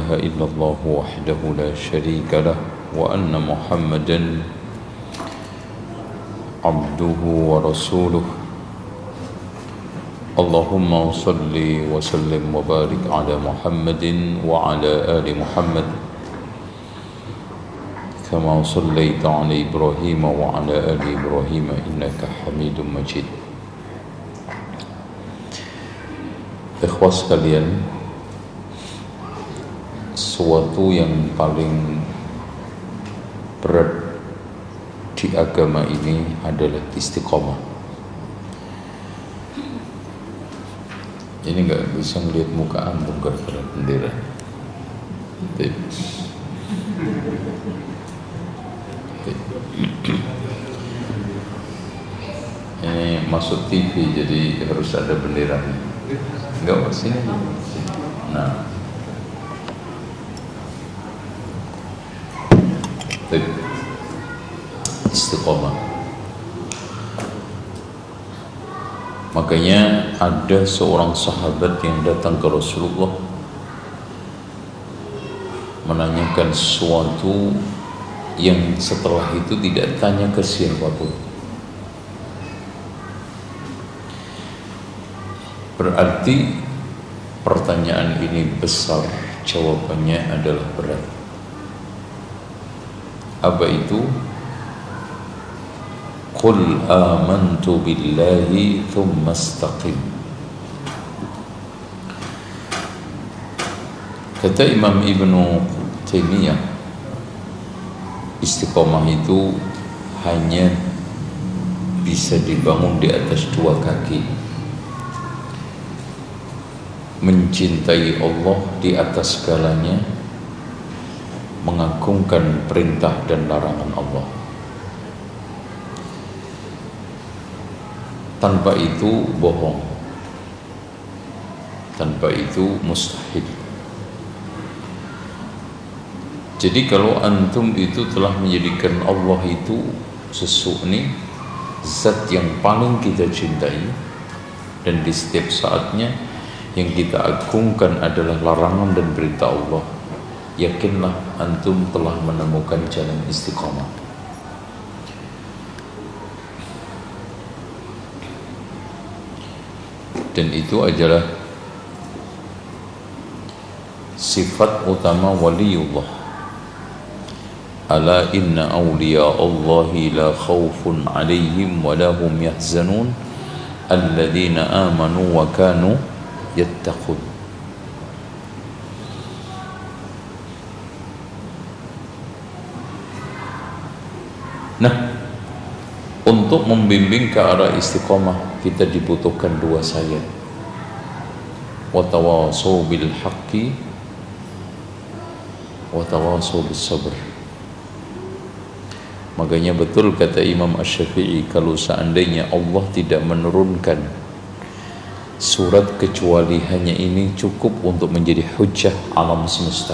إله إلا الله وحده لا شريك له وأن محمدا عبده ورسوله اللهم صل وسلم وبارك على محمد وعلى آل محمد كما صليت على إبراهيم وعلى آل إبراهيم إنك حميد مجيد. Ikhwah sekalian, sesuatu yang paling berat di agama ini adalah istiqomah. Ini nggak bisa ngelihat muka antum gara-gara bendera. Ini masuk TV jadi harus ada benderanya. Enggak, sini. Nah, istiqomah. Makanya ada seorang sahabat yang datang ke Rasulullah menanyakan sesuatu yang setelah itu tidak tanya ke siapapun. Berarti pertanyaan ini besar, jawabannya adalah berat. Apa itu? Qul amantu billahi thumma istaqim. Kata Imam Ibnu Taimiyah, istiqomah itu hanya bisa dibangun di atas dua kaki. Mencintai Allah di atas segalanya, mengagungkan perintah dan larangan Allah. Tanpa itu bohong, tanpa itu mustahil. Jadi kalau antum itu telah menjadikan Allah itu sesuatu zat yang paling kita cintai, dan di setiap saatnya yang kita agungkan adalah larangan dan perintah Allah, yakinlah antum telah menemukan jalan istiqamah. Dan itu adalah sifat utama waliullah. Ala inna awliya Allahi la khawfun alaihim wa lahum yahzanun alladhina amanu wa kanu yattaqun. Nah, untuk membimbing ke arah istiqomah kita dibutuhkan dua sayap. Wa tawasau bil haqqi wa tawasau bis sabr. Makanya betul kata Imam Asy-Syafi'i, kalau seandainya Allah tidak menurunkan surat kecuali hanya ini cukup untuk menjadi hujjah alam semesta.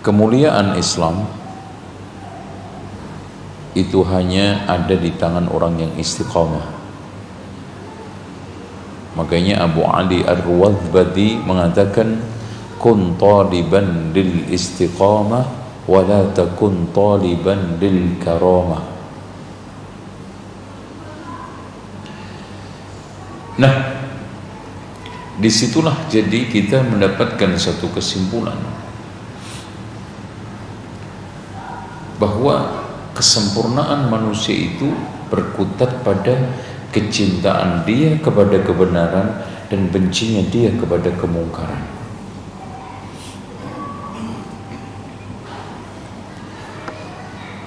Kemuliaan Islam itu hanya ada di tangan orang yang istiqamah. Makanya Abu Ali Ar-Wadbadi mengatakan kun taliban lil istiqamah wa la takun taliban lil karamah. Nah, disitulah jadi kita mendapatkan satu kesimpulan bahwa kesempurnaan manusia itu berkutat pada kecintaan dia kepada kebenaran dan bencinya dia kepada kemungkaran.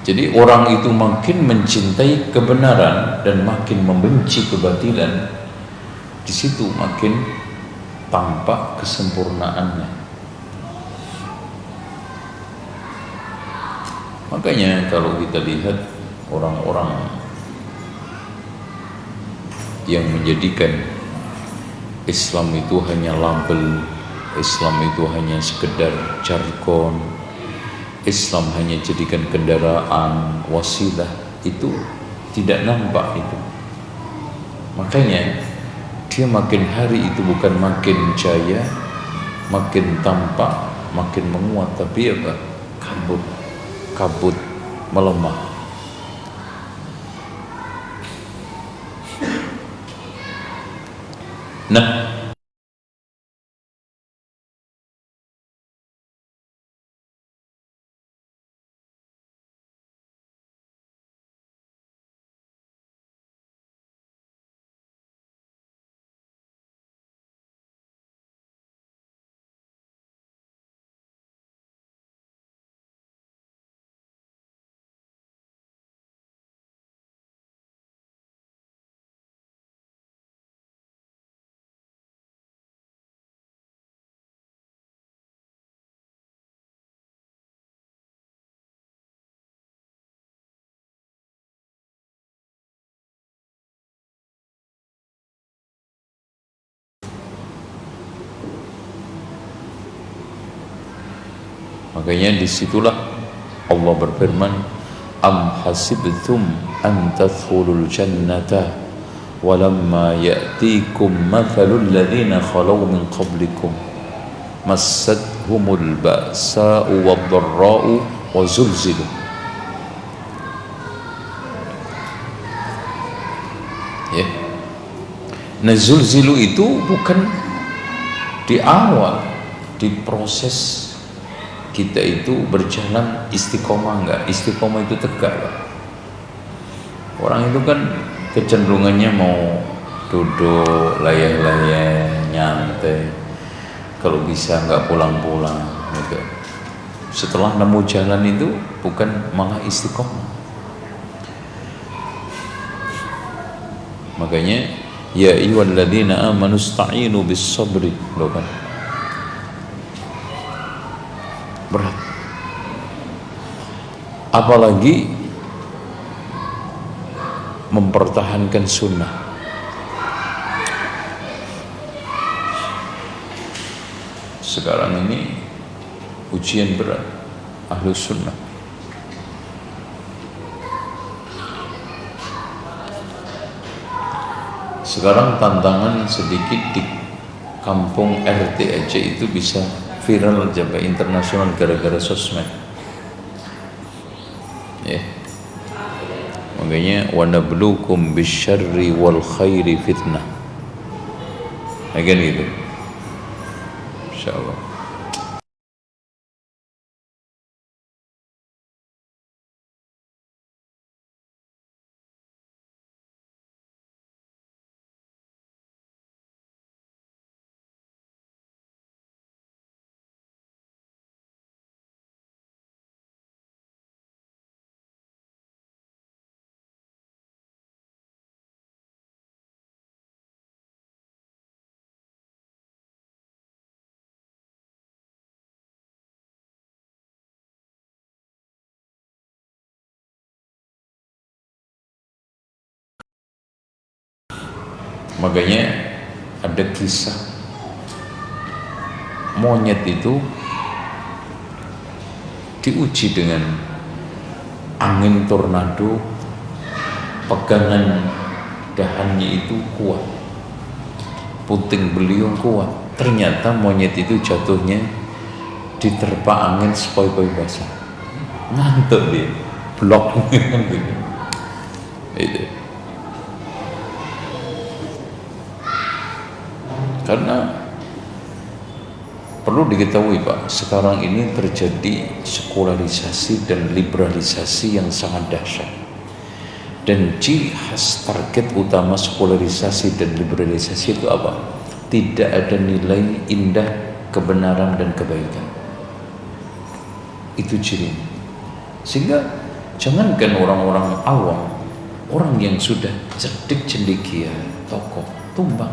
Jadi orang itu makin mencintai kebenaran dan makin membenci kebatilan, di situ makin tampak kesempurnaannya. Makanya kalau kita lihat orang-orang yang menjadikan Islam itu hanya label, Islam itu hanya sekedar jargon, Islam hanya jadikan kendaraan, wasilah, itu tidak nampak itu. Makanya dia makin hari itu bukan makin jaya, makin tampak, makin menguat, tapi apa? Kabut, melemah. Nah, makanya disitulah Allah berfirman, am hasibtum an tadkhulul jannata walamma ya'tikum mathalul ladzina khalaw min qablikum massathumul ba'sa'u wad-dharra'u wa zulzilu. Ya. Nah, zulzilu itu bukan di awal, di proses kita itu berjalan istiqomah. Enggak, istiqomah itu tegak. Orang itu kan kecenderungannya mau duduk layah-layah, nyantai, kalau bisa enggak pulang-pulang gitu. Setelah nemu jalan itu bukan malah istiqomah. Makanya ya ayyuhalladzina amanu ista'inu bis sabri, loh kan berat. Apalagi mempertahankan sunnah. Sekarang ini ujian berat Ahlus Sunnah. Sekarang tantangan sedikit di kampung RT aja itu bisa viral sampai internasional gara-gara sosmed. Ya. Makanya wa nabluukum bisyarri wal khairi fitnah. Kan gitu. Insyaallah. Makanya ada kisah monyet itu diuji dengan angin tornado, pegangan dahannya itu kuat, puting beliung kuat. Ternyata monyet itu jatuhnya diterpa angin sepoi-poi basah. ngantuk dia, blok gitu. Itu. Karena perlu diketahui Pak, sekarang ini terjadi sekularisasi dan liberalisasi yang sangat dahsyat. Dan ciri khas target utama sekularisasi dan liberalisasi itu apa? Tidak ada nilai indah, kebenaran dan kebaikan. Itu cirinya. Sehingga jangankan orang-orang awam, orang yang sudah cerdik cendekia, tokoh, tumbang.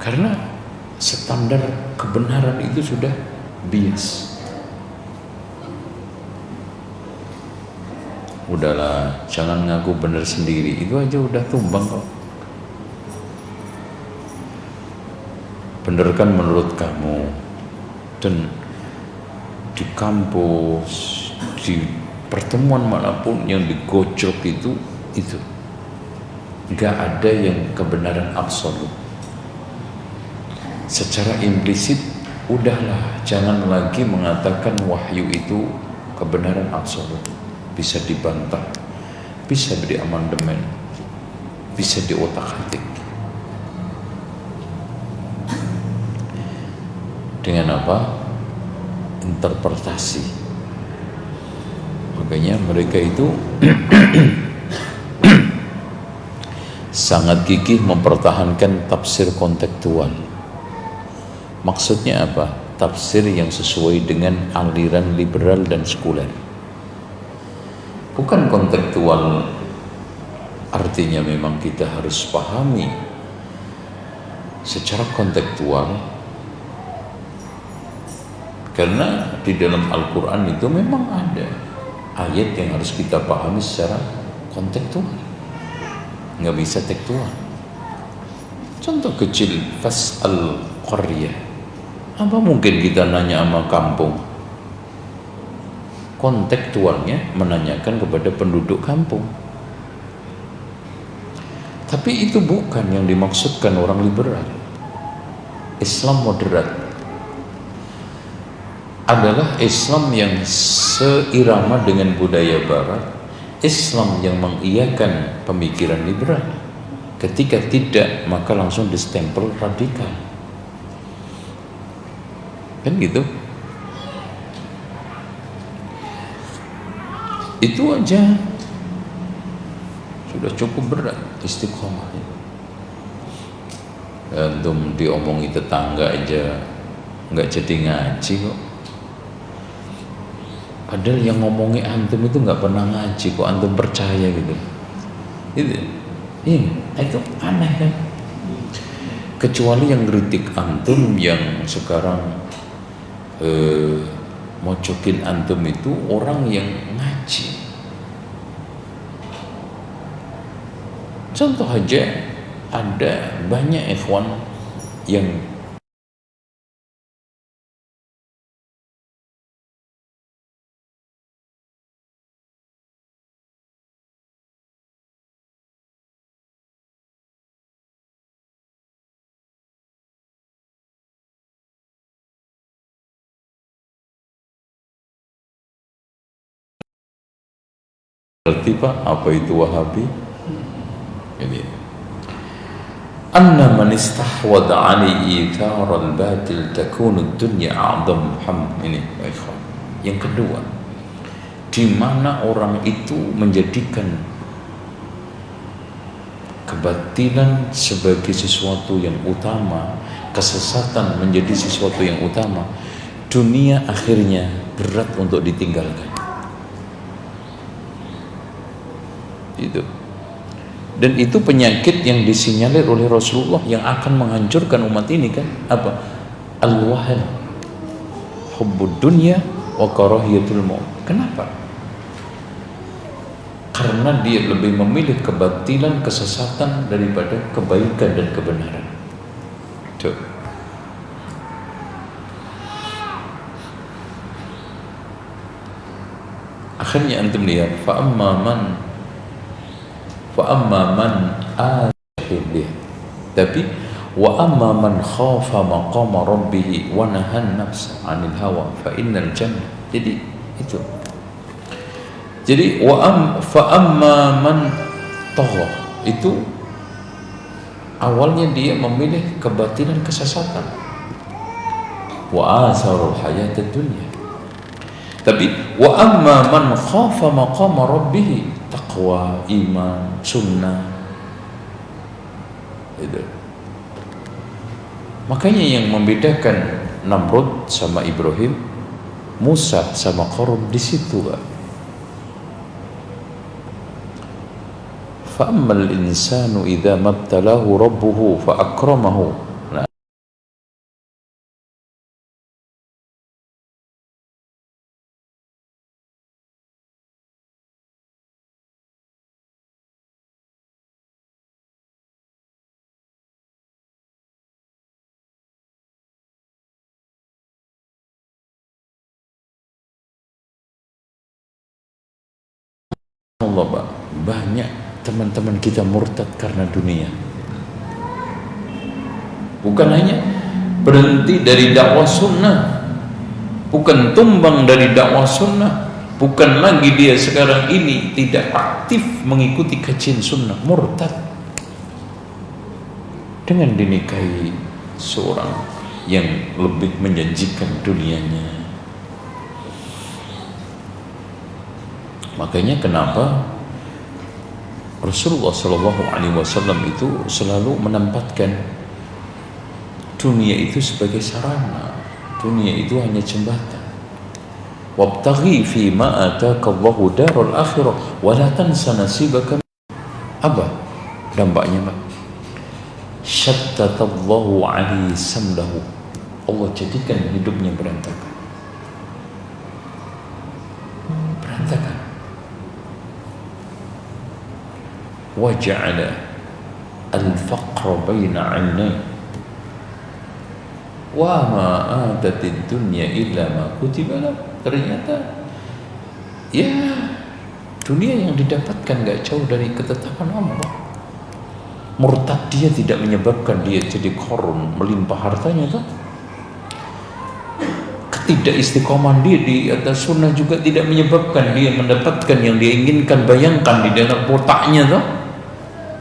Karena standar kebenaran itu sudah bias. Udahlah, jangan ngaku benar sendiri, itu aja udah tumbang kok. Bener kan menurut kamu. Dan di kampus, di pertemuan manapun yang digojok itu nggak ada yang kebenaran absolut. Secara implisit, udahlah, jangan lagi mengatakan wahyu itu kebenaran absolut. Bisa dibantah, bisa diamandemen, bisa diotak-atik. Dengan apa? Interpretasi. Makanya mereka itu sangat gigih mempertahankan tafsir kontekstual. Maksudnya apa? Tafsir yang sesuai dengan aliran liberal dan sekuler. Bukan kontekstual, artinya memang kita harus pahami secara kontekstual. Karena di dalam Al-Quran itu memang ada ayat yang harus kita pahami secara kontekstual, nggak bisa tekstual. Contoh kecil, fas'al qaryah. Apa mungkin kita nanya sama kampung? Kontekstualnya menanyakan kepada penduduk kampung. Tapi itu bukan yang dimaksudkan orang liberal. Islam moderat adalah Islam yang seirama dengan budaya barat, Islam yang mengiyakan pemikiran liberal. Ketika tidak, maka langsung distempel radikal. Kan gitu. Itu aja sudah cukup berat istiqomah. Antum diomongi tetangga aja nggak jadi ngaji kok. Padahal yang ngomongi antum itu nggak pernah ngaji kok, antum percaya gitu. Itu aneh kan? Kecuali yang kritik antum, yang sekarang mocokin antum itu orang yang ngaji. Contoh aja, ada banyak ikhwan yang berarti Pak, apa itu Wahabi? Ini anna man istahwada 'ala ithar al-batil takunu ad-dunya a'dham ham. Ini ikhwan. Yang kedua, di mana orang itu menjadikan kebatilan sebagai sesuatu yang utama, kesesatan menjadi sesuatu yang utama, dunia akhirnya berat untuk ditinggalkan. Itu. Dan itu penyakit yang disinyalir oleh Rasulullah yang akan menghancurkan umat ini kan? Apa? Al-wahan, hubbud dunya wa karahiyatul maut. Kenapa? Karena dia lebih memilih kebatilan, kesesatan daripada kebaikan dan kebenaran. Tuh. Akhirnya antum lihat, fa amma man dia. Tapi Wa amma man khafa maqama rabbih wa nahan nafsa 'anil hawa fa innal jannah. Jadi itu. Jadi fa amma man tagha, itu awalnya dia memilih kebatilan, kesesatan. Wa asarul hayatad dunya. Tapi wa amma man khafa maqama rabbih, taqwa, iman, sunnah. Itu. Makanya yang membedakan Namrud sama Ibrahim, Musa sama Qarun di situ, Pak. Fa ammal insanu idza mabtalahu rabbuhu fa akramahu. Nah, Allah, Pak, banyak teman-teman kita murtad karena dunia. Bukan hanya berhenti dari dakwah sunnah, bukan tumbang dari dakwah sunnah, bukan lagi dia sekarang ini tidak aktif mengikuti kajian sunnah, murtad dengan dinikahi seorang yang lebih menjanjikan dunianya. Makanya kenapa Rasulullah SAW itu selalu menempatkan dunia itu sebagai sarana, dunia itu hanya jembatan. Wabtaghi fi ma ataka Allahu darul akhirah wa la tansa nasibaka. Apa dampaknya, Pak? Syattatallahu alaihi samlahu. Allah jadikan hidupnya berantakan. Berantakan. Waja'ala al-faqra baina 'ainai wa ma atatid dunya illa ma kutiba lahu. Ternyata ya dunia yang didapatkan gak jauh dari ketetapan Allah. Murtad dia tidak menyebabkan dia jadi Qarun, melimpah hartanya tuh. Ketidakistiqomahan dia di atas sunnah juga tidak menyebabkan dia mendapatkan yang dia inginkan. Bayangkan di dalam otaknya tuh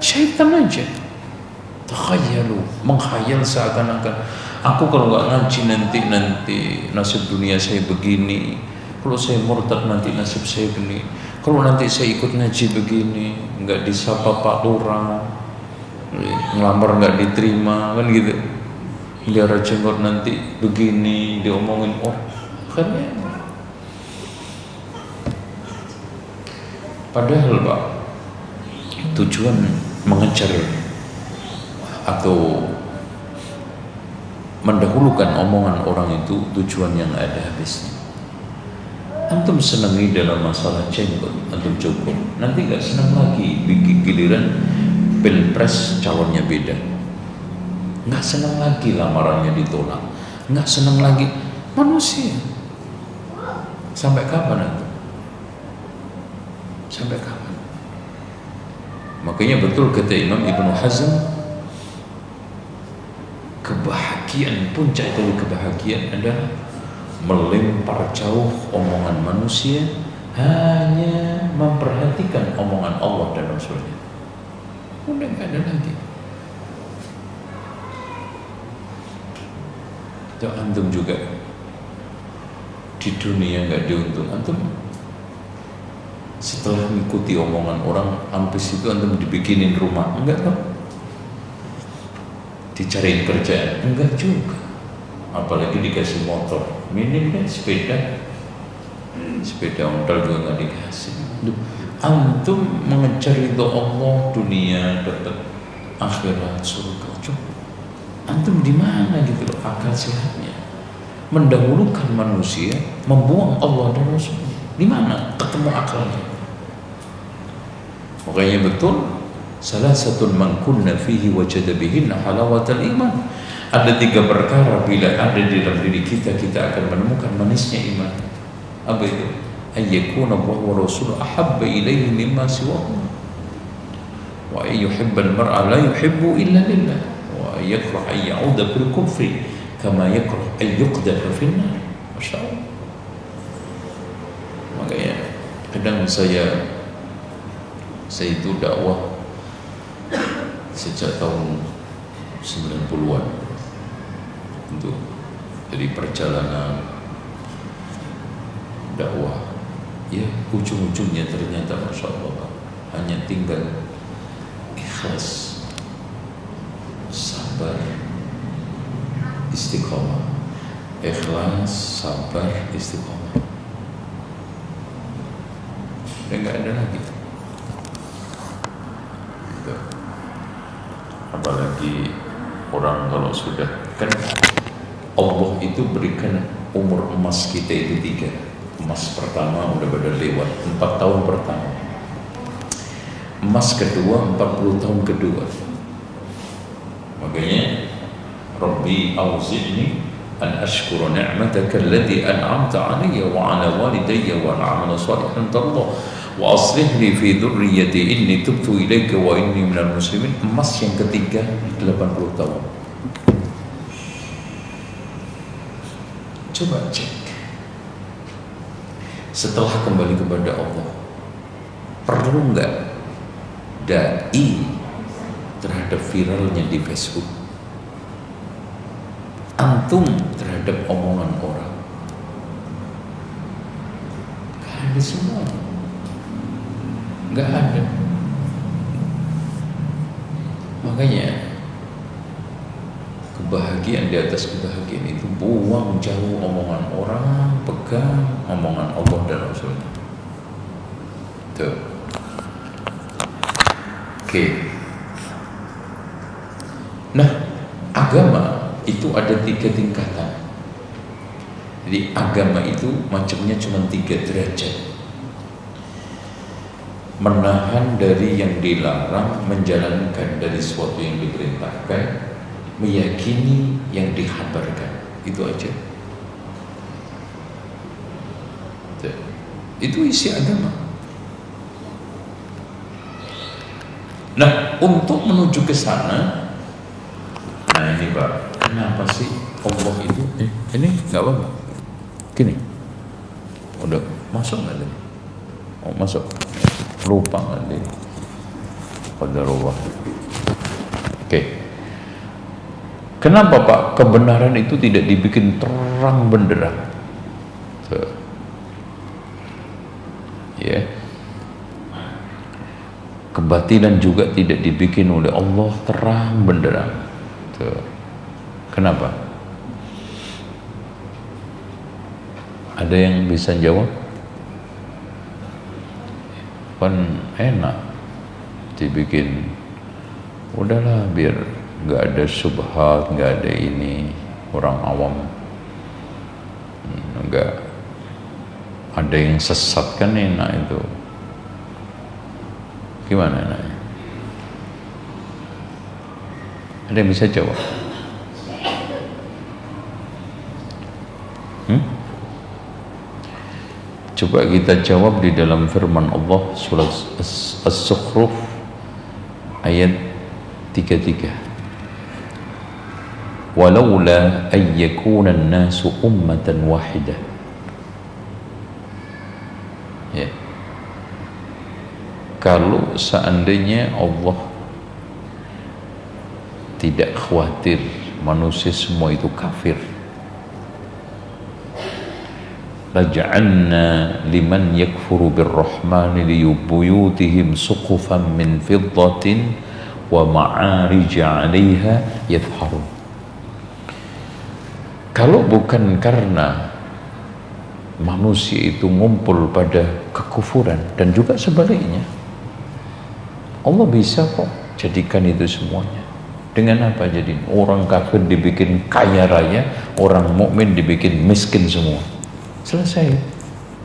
syaitan aja takhayalu, menghayal seakan-akan aku kalau nggak ngaji nanti nasib dunia saya begini, kalau saya murtad nanti nasib saya begini, kalau nanti saya ikut ngaji begini nggak disapa Pak Lurah, ngelamar nggak diterima, kan gitu. Melihara jenggot nanti begini, diomongin, oh kan ya. Padahal, Pak, tujuan mengejar atau mendahulukan omongan orang itu tujuan yang ada habisnya. Antum senangi dalam masalah jenggot, antum cukup. Nanti gak senang lagi giliran pilpres calonnya beda. Gak senang lagi lamarannya ditolak. Gak senang lagi manusia. Sampai kapan antum? Sampai kapan? Makanya betul kata Imam Ibnu Hazm, kebahagiaan, puncak dari kebahagiaan adalah melempar jauh omongan manusia, hanya memperhatikan omongan Allah dan Rasulnya. Udah gak ada lagi. Itu antum juga di dunia gak diuntung. Antum setelah mengikuti omongan orang, hampir itu antum dibikinin rumah, enggak tau, dicariin kerjaan, enggak juga, apalagi dikasih motor, minim kan sepeda ontel juga nggak dikasih. Antum mengejar ridho Allah, dunia dapat akhirat surga, coba antum di mana gitu loh akal sehatnya? Mendahulukan manusia, membuang Allah dan Rasulnya, di mana ketemu akalnya? Makanya betul, salah satu man kunna fihi wajada bihinna halawatal iman. Ada 3 perkara bila ada di dalam diri kita, kita akan menemukan manisnya iman. Apa itu? Ayyakuna Allah wa rasuluhu ahabba ilaihi mimma siwahu wa ayyuhibbal mar'a la yuhibbu illa lillah wa yakrah an ya'udha fil kufri kama yakrah an yuqdhafa fin nar. Masya Allah. Makanya kadang saya itu dakwah sejak tahun 90-an untuk dari perjalanan dakwah, ya ujung-ujungnya ternyata Masya Allah hanya tinggal ikhlas, sabar, istiqomah. Ikhlas, sabar, istiqomah. Dan nggak ada lagi. Gitu. Apalagi orang kalau sudah, kan Allah itu berikan umur emas kita itu 3. Emas pertama udah pada lewat 4 tahun pertama. Emas kedua 40 tahun kedua. Makanya Rabbi auzi'ni an ashkura ni'mataka allati an'amta 'alayya wa 'ala walidayya wa an a'mala shalihan tardah wa aslih li fi dhurriyyati inni tubtu ilaika wa inni minal muslimin. Emas yang ketiga 80 tahun. Coba cek. Setelah kembali kepada Allah, perlu nggak dai terhadap viralnya di Facebook, antum terhadap omongan orang? Gak ada semua, gak ada. Makanya kebahagiaan di atas kebahagiaan itu, buang jauh omongan orang, pegang omongan Allah dan Rasulnya. Tuh. Oke. Nah, agama itu ada 3 tingkatan. Jadi agama itu macamnya cuma 3 derajat. Menahan dari yang dilarang, menjalankan dari sesuatu yang diperintahkan, meyakini yang dikhabarkan. Itu aja. Itu isi agama. Nah, untuk menuju ke sana, nah ini Pak, kenapa sih Allah itu ini nggak apa-apa gini, udah masuk nggak tadi? Oh masuk, lupa nggak tadi? Qadarullah. Oke. Kenapa Pak kebenaran itu tidak dibikin terang benderang? Ya. Kebatilan juga tidak dibikin oleh Allah terang benderang. Tuh. Kenapa? Ada yang bisa jawab? Kan enak dibikin, udahlah biar nggak ada subhat, nggak ada ini, orang awam nggak ada yang sesat, kan enak itu. Gimana enaknya? Ada yang bisa jawab? Coba kita jawab di dalam firman Allah surah As-Zukhruf ayat 33. Walaula an yakuna an-nasu ummatan wahidah. Ya. Kalau seandainya Allah tidak khawatir manusia semua itu kafir, laja'alna liman yakfuru birrahmani liyubuyutihim suqufan min fiddatin wa ma'arija 'alaiha yadhharun. Kalau bukan karena manusia itu ngumpul pada kekufuran dan juga sebaliknya, Allah bisa kok jadikan itu semuanya. Dengan apa jadi? Orang kafir dibikin kaya raya, orang mukmin dibikin miskin semua. Selesai.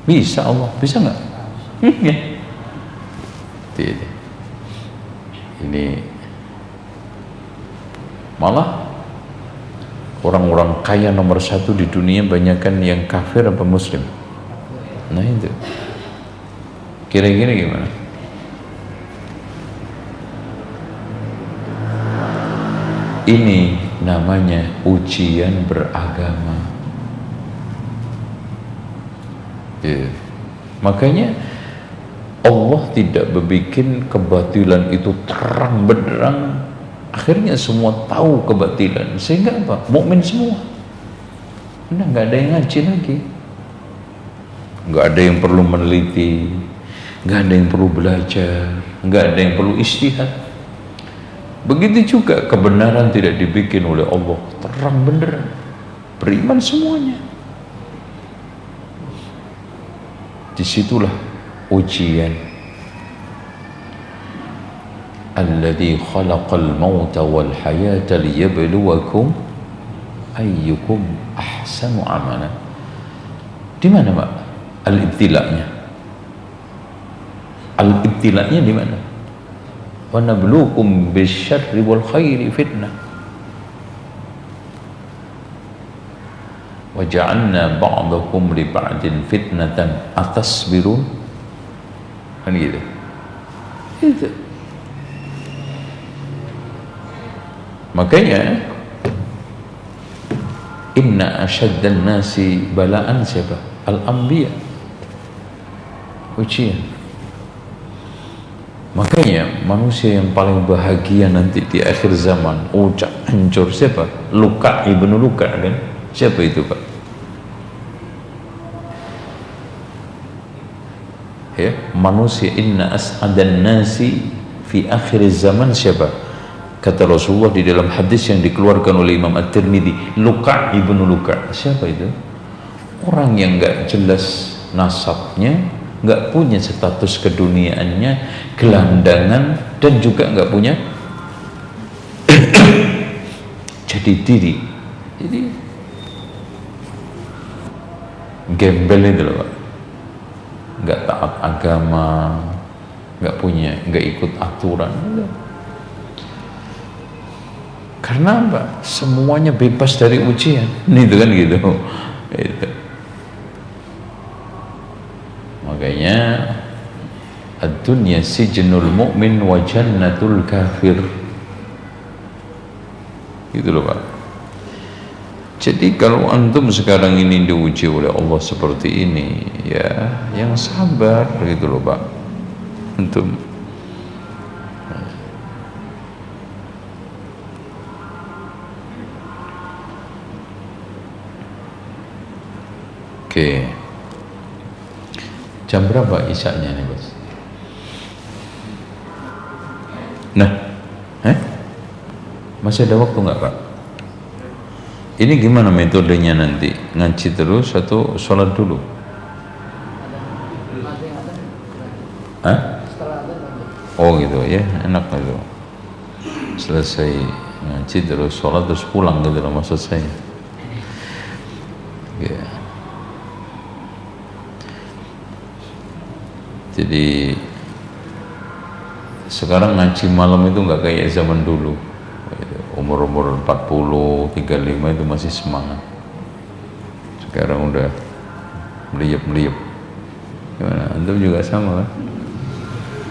Bisa Allah, bisa nggak? Ya. Ini malah orang-orang kaya nomor 1 di dunia banyakkan yang kafir apa muslim? Nah itu. Kira-kira gimana? Ini namanya ujian beragama. Ya. Makanya Allah tidak berbikin kebatilan itu terang benderang, akhirnya semua tahu kebatilan, sehingga apa? Mukmin semua. Udah nggak ada yang ngaji lagi, nggak ada yang perlu meneliti, nggak ada yang perlu belajar, nggak ada yang perlu ijtihad. Begitu juga kebenaran tidak dibikin oleh Allah, terang benderang, beriman semuanya. Disitulah ujian. Alladzi khalaqal mauta wal hayata liyabluwakum ayyukum ahsanu amala. Di mana, Pak? Al-ibtila'nya. Al-ibtila'nya di mana? Wa nabluukum bisyarri wal khairi fitnah. Wa ja'alna ba'dakum li ba'din fitnatan atasbirun. Kan gitu. Itu. Makanya inna asyaddan nasi bala'an siapa? Al-anbiya. Ujian. Makanya manusia yang paling bahagia nanti di akhir zaman, hancur siapa? Luka ibnu Luka kan? Siapa itu, Pak? Ya, manusia inna as'adan nasi fi akhir zaman siapa? Kata Rasulullah di dalam hadis yang dikeluarkan oleh Imam At-Tirmidzi, Luka ibnu Luka. Siapa itu? Orang yang enggak jelas nasabnya, enggak punya status keduniaannya, gelandangan, dan juga enggak punya jadi diri. Jadi gembel itu loh, Pak. Enggak taat agama, enggak ikut aturan. Karena apa? Semuanya bebas dari ujian. Itu kan gitu. Itu. Makanya ad-dunya sijnul mu'min wa jannatul kafir. Gitu loh, Pak. Jadi kalau antum sekarang ini diuji oleh Allah seperti ini, ya, yang sabar gitu loh, Pak. Antum Oke. Jam berapa isya-nya nih, Bos? Nah, masih ada waktu nggak, Pak? Ini gimana metodenya nanti? Ngaji terus atau sholat dulu? Hah? Oh gitu ya, enak gitu. Selesai ngaji terus sholat terus pulang gitu loh maksud saya. Ya. Jadi sekarang ngaji malam itu nggak kayak zaman dulu. Umur 40, 35 itu masih semangat. Sekarang udah meliup-meliup. Gimana? Antum juga sama kan?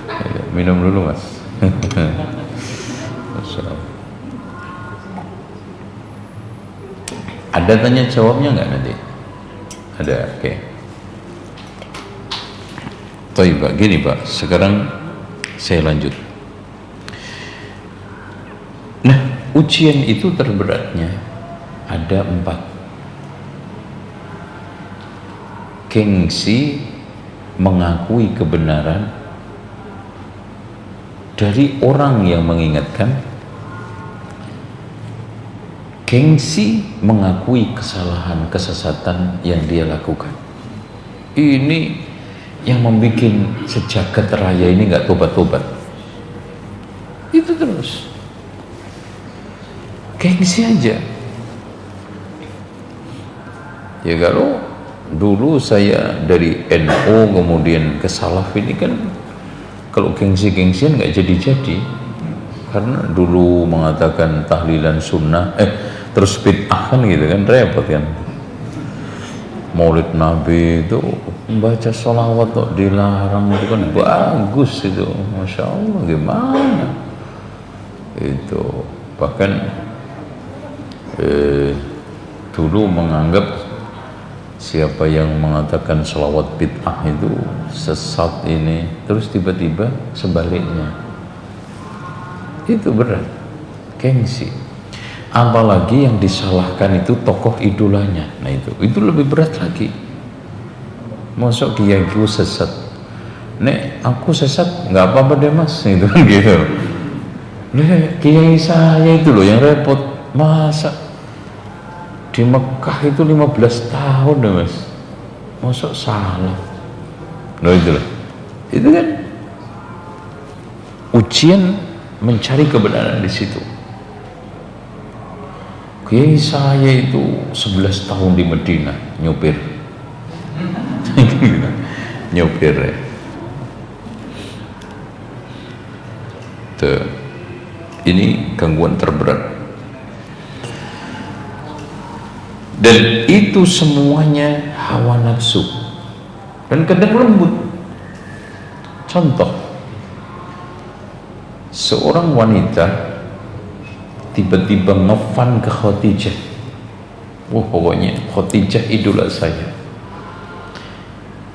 Ya, minum dulu, Mas. Ada tanya jawabnya nggak nanti? Ada, oke. Baik, Pak, gini Pak, sekarang saya lanjut. Nah, ujian itu terberatnya ada 4. Gengsi mengakui kebenaran dari orang yang mengingatkan, gengsi mengakui kesalahan, kesesatan yang dia lakukan. Ini yang membuat sejagat raya ini nggak tobat-tobat. Itu terus gengsi aja. Ya kalau dulu saya dari NU kemudian ke Salaf ini kan kalau gengsi-gengsian nggak jadi-jadi, karena dulu mengatakan tahlilan sunnah terus bid'ah kan gitu kan, repot kan. Maulid Nabi itu membaca sholawat kok dilarang, itu kan bagus itu, Masya Allah, gimana itu. Bahkan dulu menganggap siapa yang mengatakan sholawat bid'ah itu sesat ini, terus tiba-tiba sebaliknya. Itu berat, gengsi. Apalagi yang disalahkan itu tokoh idolanya. Nah itu lebih berat lagi. Masuk kiaiku sesat, nek aku sesat nggak apa-apa deh mas, itu kan gitu. Nek kiai saya itu loh yang repot, masa di Mekah itu 15 tahun deh mas, masuk salah. Nah itu loh, itu kan ujian mencari kebenaran di situ. Kiai saya itu 11 tahun di Medina nyopir. Nyopir ya. Tuh. Ini gangguan terberat. Dan itu semuanya hawa nafsu. Dan kadang lembut. Contoh, seorang wanita tiba-tiba ngefan ke Khadijah. Wah, pokoknya Khadijah idola saya.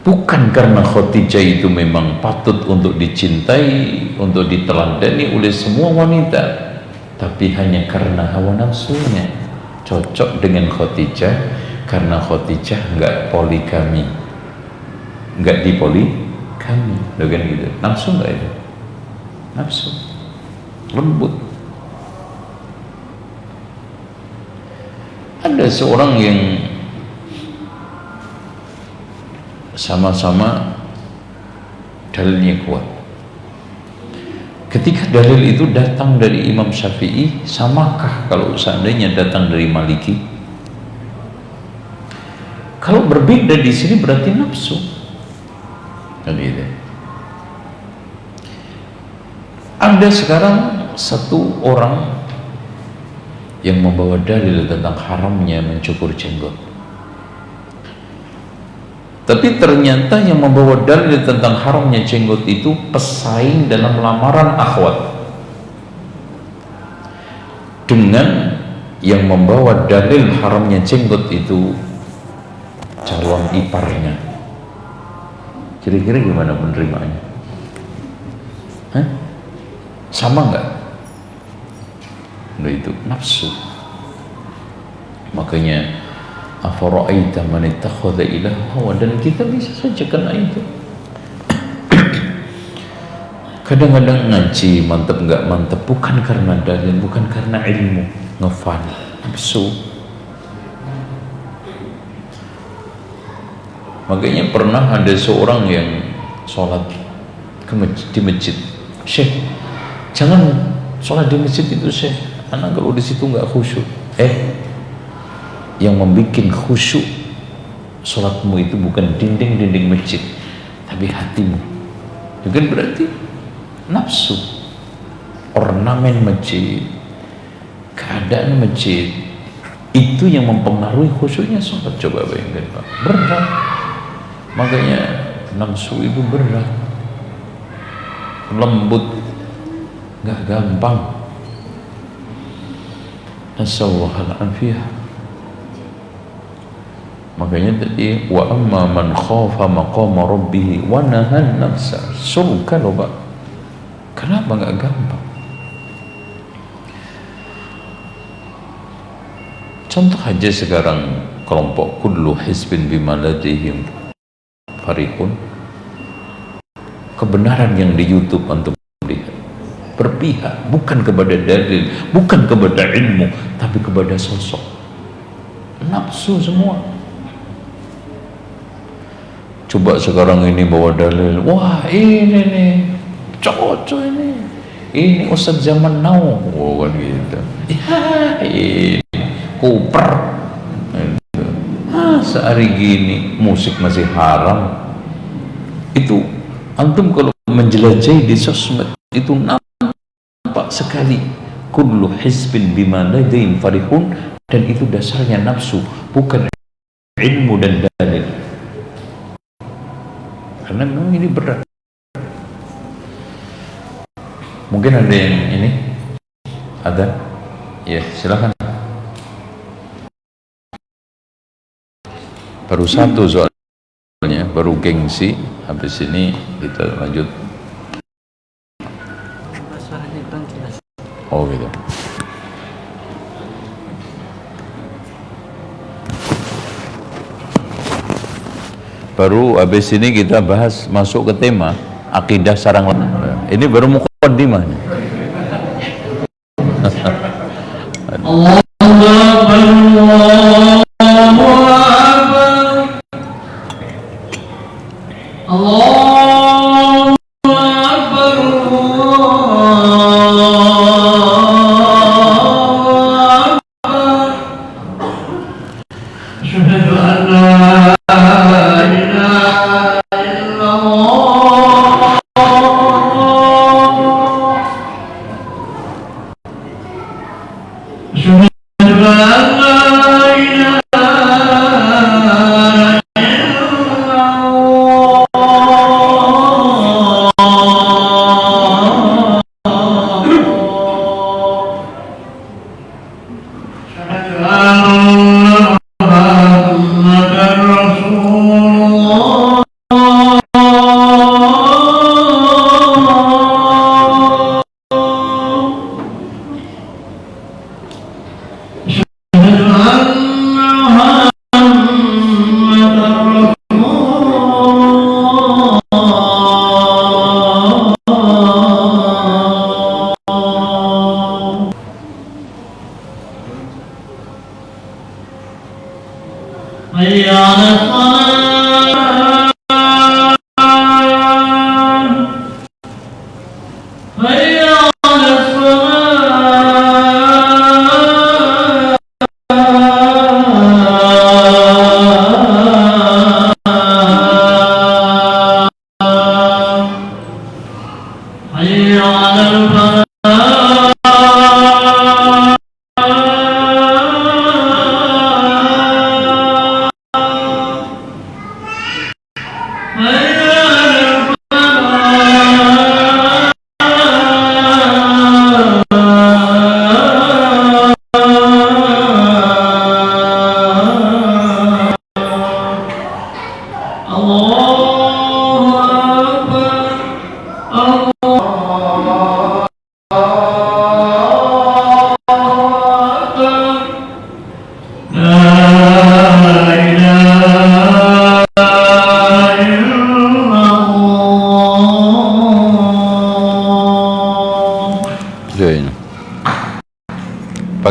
Bukan karena Khadijah itu memang patut untuk dicintai, untuk diteladani oleh semua wanita, tapi hanya karena hawa nafsunya. Cocok dengan Khadijah karena Khadijah enggak poligami, enggak dipoligami, dengan gitu. Nafsu enggak itu? Nafsu, lembut. Ada seorang yang sama-sama dalilnya kuat. Ketika dalil itu datang dari Imam Syafi'i, samakah kalau seandainya datang dari Maliki? Kalau berbeda di sini berarti nafsu. Kan gitu. Ada sekarang satu orang yang membawa dalil tentang haramnya mencukur jenggot. Tapi ternyata yang membawa dalil tentang haramnya jenggot itu pesaing dalam lamaran akhwat dengan yang membawa dalil haramnya jenggot itu calon iparnya. Kira-kira gimana penerimanya? Hah? Sama nggak? Nah itu nafsu. Makanya afara'aita man ittakhadha ilahahu, dan kita bisa saja kena itu. Kadang-kadang ngaji mantep nggak mantep bukan karena dalil, bukan karena ilmu, ngefan, nafsu. Makanya pernah ada seorang yang sholat di masjid. Syekh, jangan sholat di masjid itu Syekh, anak kalau di situ nggak khusyuk. Yang membuat khusyuk sholatmu itu bukan dinding-dinding masjid, tapi hatimu. Itu kan berarti nafsu, ornamen masjid, keadaan masjid, itu yang mempengaruhi khusyuknya sholat. Coba bayangkan Pak, berat. Makanya nafsu itu berat, lembut, gak gampang. Nasallahu al-afiyah. Makanya tadi wa amma man khafa maqama rabbih wa nahan nafsa, surga loh Pak. Kenapa nggak gampang? Contoh aja sekarang kelompok kullu hizbin bima ladayhim farihun. Kebenaran yang di YouTube untuk melihat berpihak bukan kepada dalil, bukan kepada ilmu, tapi kepada sosok. Nafsu semua. Coba sekarang ini bawa dalil, wah ini nih cocok ini Ustadz zaman now, oh kan gitu. Ya ini kuper. Sehari gini musik masih haram. Itu antum kalau menjelajahi di sosmed itu nampak sekali kullu hizbin bima ladaihim farihun, dan itu dasarnya nafsu, bukan ilmu dan dalil. Karena memang ini berat. Mungkin ada yang ini? Ada? Ya, silakan. Baru satu soalnya, baru gengsi. Habis ini kita lanjut. Oh gitu. Baru habis ini kita bahas masuk ke tema akidah sarang. Ini baru muqaddimah. Allah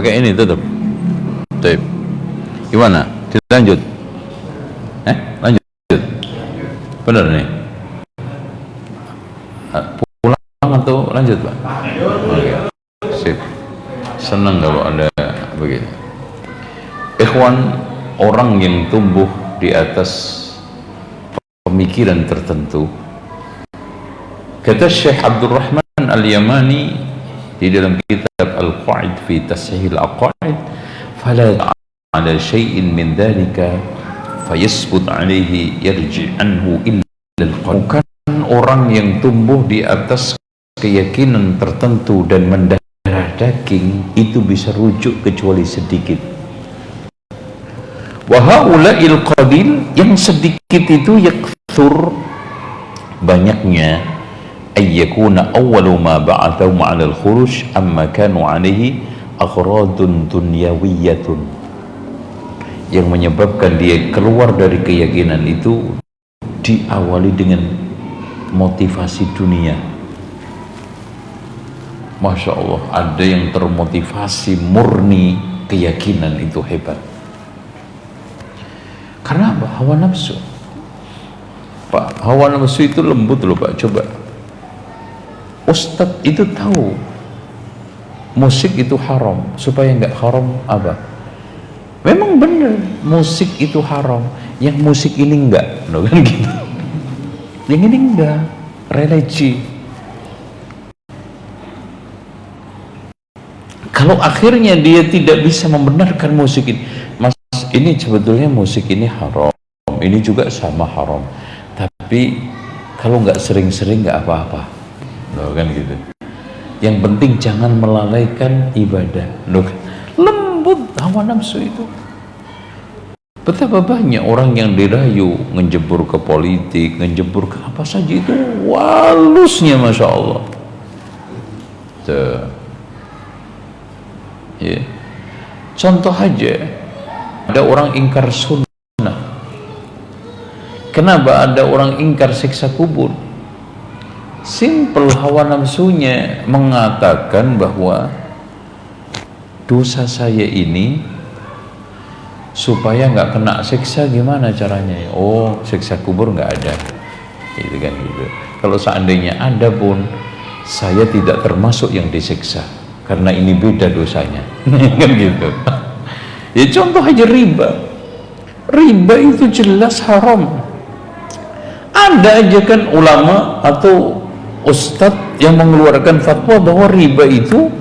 pakai ini tetap. Baik. Gimana? Lanjut. Lanjut. Benar nih. Pulang atau lanjut, Pak? Oke. Sip. Senang kalau ada begini. Ikhwan, orang yang tumbuh di atas pemikiran tertentu, kata Syekh Abdul Rahman Al-Yamani di dalam kitab Al-Qaid fi Tashih Al-Aqaid, fala ala syai'in min dhalika fayasbut alaihi yarji anhu illa al-qalb. Bukan orang yang tumbuh di atas keyakinan tertentu dan mendarah daging itu bisa rujuk kecuali sedikit. Wa haula'il qalil, yang sedikit itu yakthur, banyaknya, ayyakuna awwalu ma ba'athahum 'ala al-khuruj amma kanu 'alaihi aghradun dunyawiyatun, yang menyebabkan dia keluar dari keyakinan itu diawali dengan motivasi dunia. Masya Allah, ada yang termotivasi murni keyakinan, itu hebat. Karena apa? Hawa nafsu. Pak, hawa nafsu itu lembut loh Pak, coba. Ustadz itu tahu musik itu haram, supaya nggak haram apa? Memang benar musik itu haram, yang musik ini enggak, loh kan gitu. Yang ini enggak, religi. Kalau akhirnya dia tidak bisa membenarkan musik ini, Mas, ini sebetulnya musik ini haram, ini juga sama haram, tapi kalau nggak sering-sering nggak apa-apa, loh kan gitu. Yang penting jangan melalaikan ibadah, loh kan. Lembut hawa nafsu itu. Betapa banyak orang yang dirayu ngejebur ke politik, ngejebur ke apa saja, itu walusnya Masya Allah. Tuh. Ya. Contoh aja, ada orang ingkar sunnah. Kenapa ada orang ingkar siksa kubur? Simple, hawa nafsunya mengatakan bahwa dosa saya ini supaya nggak kena siksa, gimana caranya? Oh, siksa kubur nggak ada, gitu kan gitu. Kalau seandainya ada pun, saya tidak termasuk yang disiksa karena ini beda dosanya, kan gitu. Ya contoh aja riba. Riba itu jelas haram. Ada aja kan ulama atau ustadz yang mengeluarkan fatwa bahwa riba itu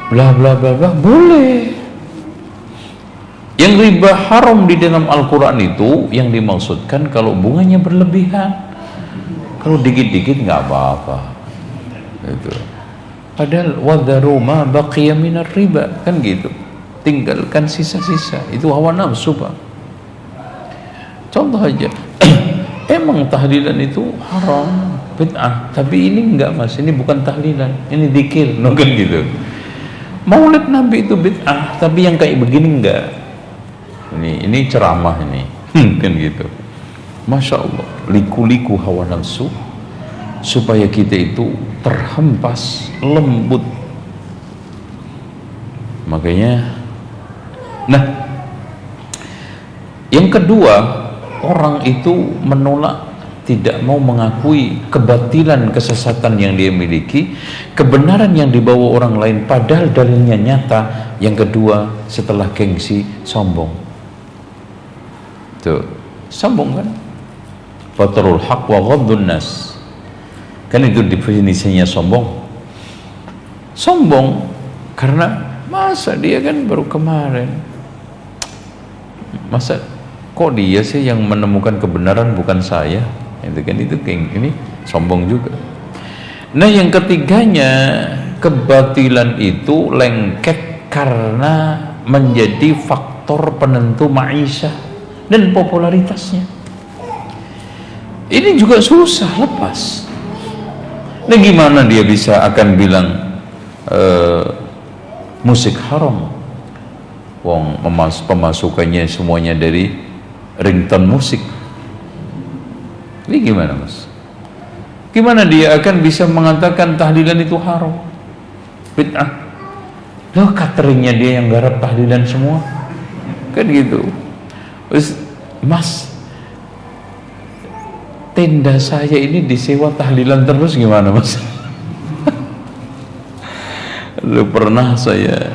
bla bla bla bla boleh. Yang riba haram di dalam Al-Quran itu yang dimaksudkan kalau bunganya berlebihan, kalau dikit-dikit nggak apa-apa itu. Padahal wadharu ma baqiya minar riba, kan gitu, tinggalkan sisa-sisa, itu hawa nafsu Pak. Contoh aja, emang tahlilan itu haram, bid'ah, tapi ini enggak Mas, ini bukan tahlilan, ini dzikir, no, kan gitu. Maulid Nabi itu bid'ah, tapi yang kayak begini enggak. Ini ceramah ini, kan gitu. Masya Allah, liku-liku hawa nafsu supaya kita itu terhempas, lembut. Makanya, nah, yang kedua, orang itu menolak, tidak mau mengakui kebatilan, kesesatan yang dia miliki, kebenaran yang dibawa orang lain padahal dalilnya nyata. Yang kedua, setelah gengsi, sombong. Tuh, sombong kan? Batrul haq wa ghaddun nas. Kan itu definisinya sombong. Sombong karena masa dia kan baru kemarin, masa kok dia sih yang menemukan kebenaran bukan saya, itu kan, itu ini sombong juga. Nah yang ketiganya, kebatilan itu lengket karena menjadi faktor penentu ma'isyah dan popularitasnya. Ini juga susah lepas. Nah gimana dia bisa akan bilang musik haram, wong pemasukannya semuanya dari ringtone musik? Ini gimana Mas? Gimana dia akan bisa mengatakan tahlilan itu haram, bid'ah? Loh, cateringnya dia yang garap tahlilan semua, kan gitu. Mas, tenda saya ini disewa tahlilan terus, gimana Mas? Lu pernah saya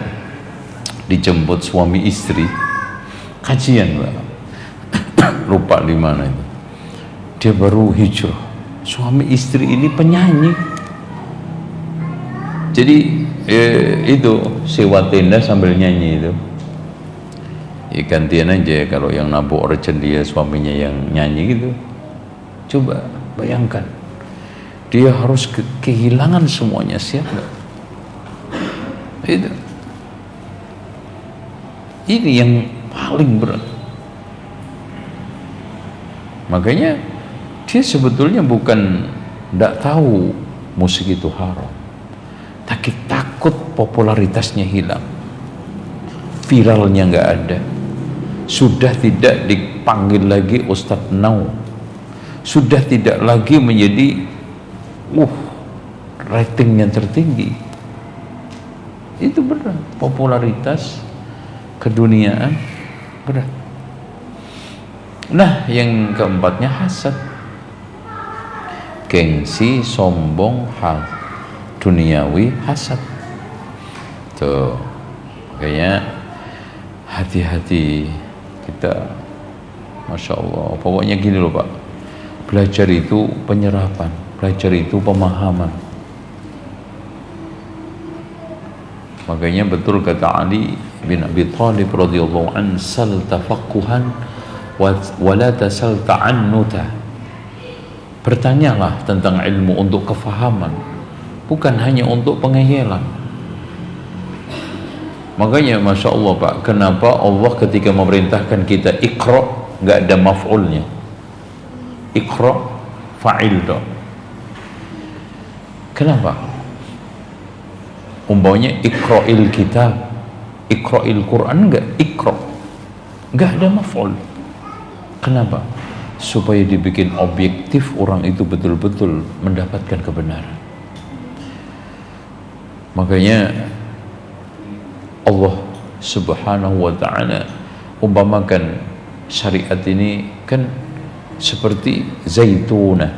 dijemput suami istri kajian Pak, lupa di mana itu, dia baru hijrah, suami istri ini penyanyi, jadi itu sewa tenda sambil nyanyi itu. Ya gantian aja kalau yang nabok urgent dia suaminya yang nyanyi gitu. Coba bayangkan, dia harus kehilangan semuanya, siap nggak? Itu. Ini yang paling berat. Makanya dia sebetulnya bukan tidak tahu musik itu haram, tapi takut popularitasnya hilang, viralnya nggak ada, sudah tidak dipanggil lagi Ustadz Now, sudah tidak lagi menjadi ratingnya tertinggi. Itu berat, popularitas, keduniaan berat. Nah yang keempatnya hasad, gengsi, sombong, duniawi, hasad. Tuh, kayaknya hati-hati kita. Masya Allah, pokoknya gini loh Pak, belajar itu penyerapan, belajar itu pemahaman. Makanya betul kata Ali bin Abi Thalib radhiyallahu an, sal tafaqquhan wa la tasal ta'annuta. Bertanyalah tentang ilmu untuk kefahaman, bukan hanya untuk pengeyelan. Makanya Masya Allah Pak, kenapa Allah ketika memerintahkan kita iqra nggak ada maf'ulnya? Iqra fa'il dong. Kenapa? Umpamanya iqra'il kitab, iqra'il Quran, nggak iqra, nggak ada maf'ul. Kenapa? Supaya dibikin objektif, orang itu betul-betul mendapatkan kebenaran. Makanya Allah Subhanahu wa ta'ala umpamakan syariat ini kan seperti zaitunah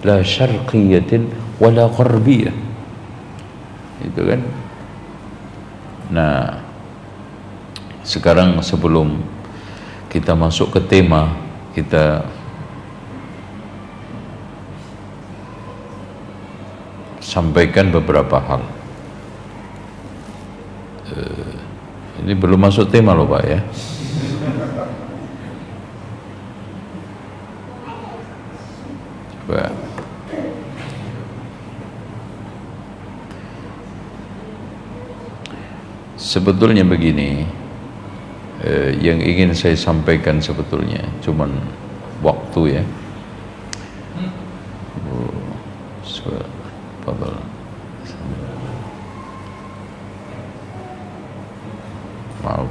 la syarqiyatin wala gharbiyah, itu kan. Nah, sekarang sebelum kita masuk ke tema, kita sampaikan beberapa hal. Ini belum masuk tema loh Pak ya. Coba. Sebetulnya begini, yang ingin saya sampaikan sebetulnya cuman waktu ya. Maaf.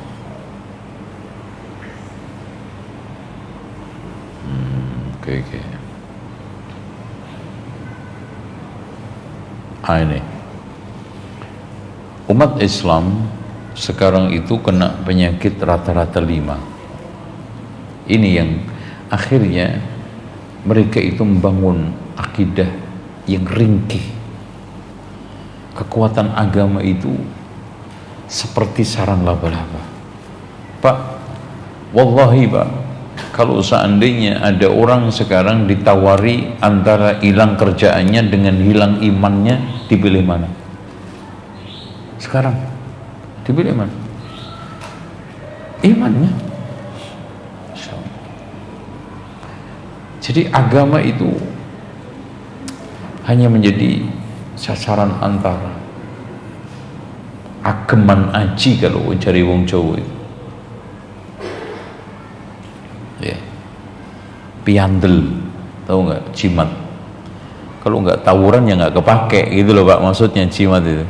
Oke. Ini umat Islam sekarang itu kena penyakit rata-rata 5. Ini yang akhirnya mereka itu membangun akidah yang ringkih. Kekuatan agama itu seperti sarang laba-laba. Pak, wallahi Pak, kalau seandainya ada orang sekarang ditawari antara hilang kerjaannya dengan hilang imannya, dipilih mana? Sekarang dipilih mana? Imannya. Jadi agama itu hanya menjadi sasaran antara ageman aji kalau cari wong Jawa itu. Ya. Piandel, tahu nggak? Jimat. Kalau nggak tawuran ya nggak kepake gitu loh Pak, maksudnya jimat itu.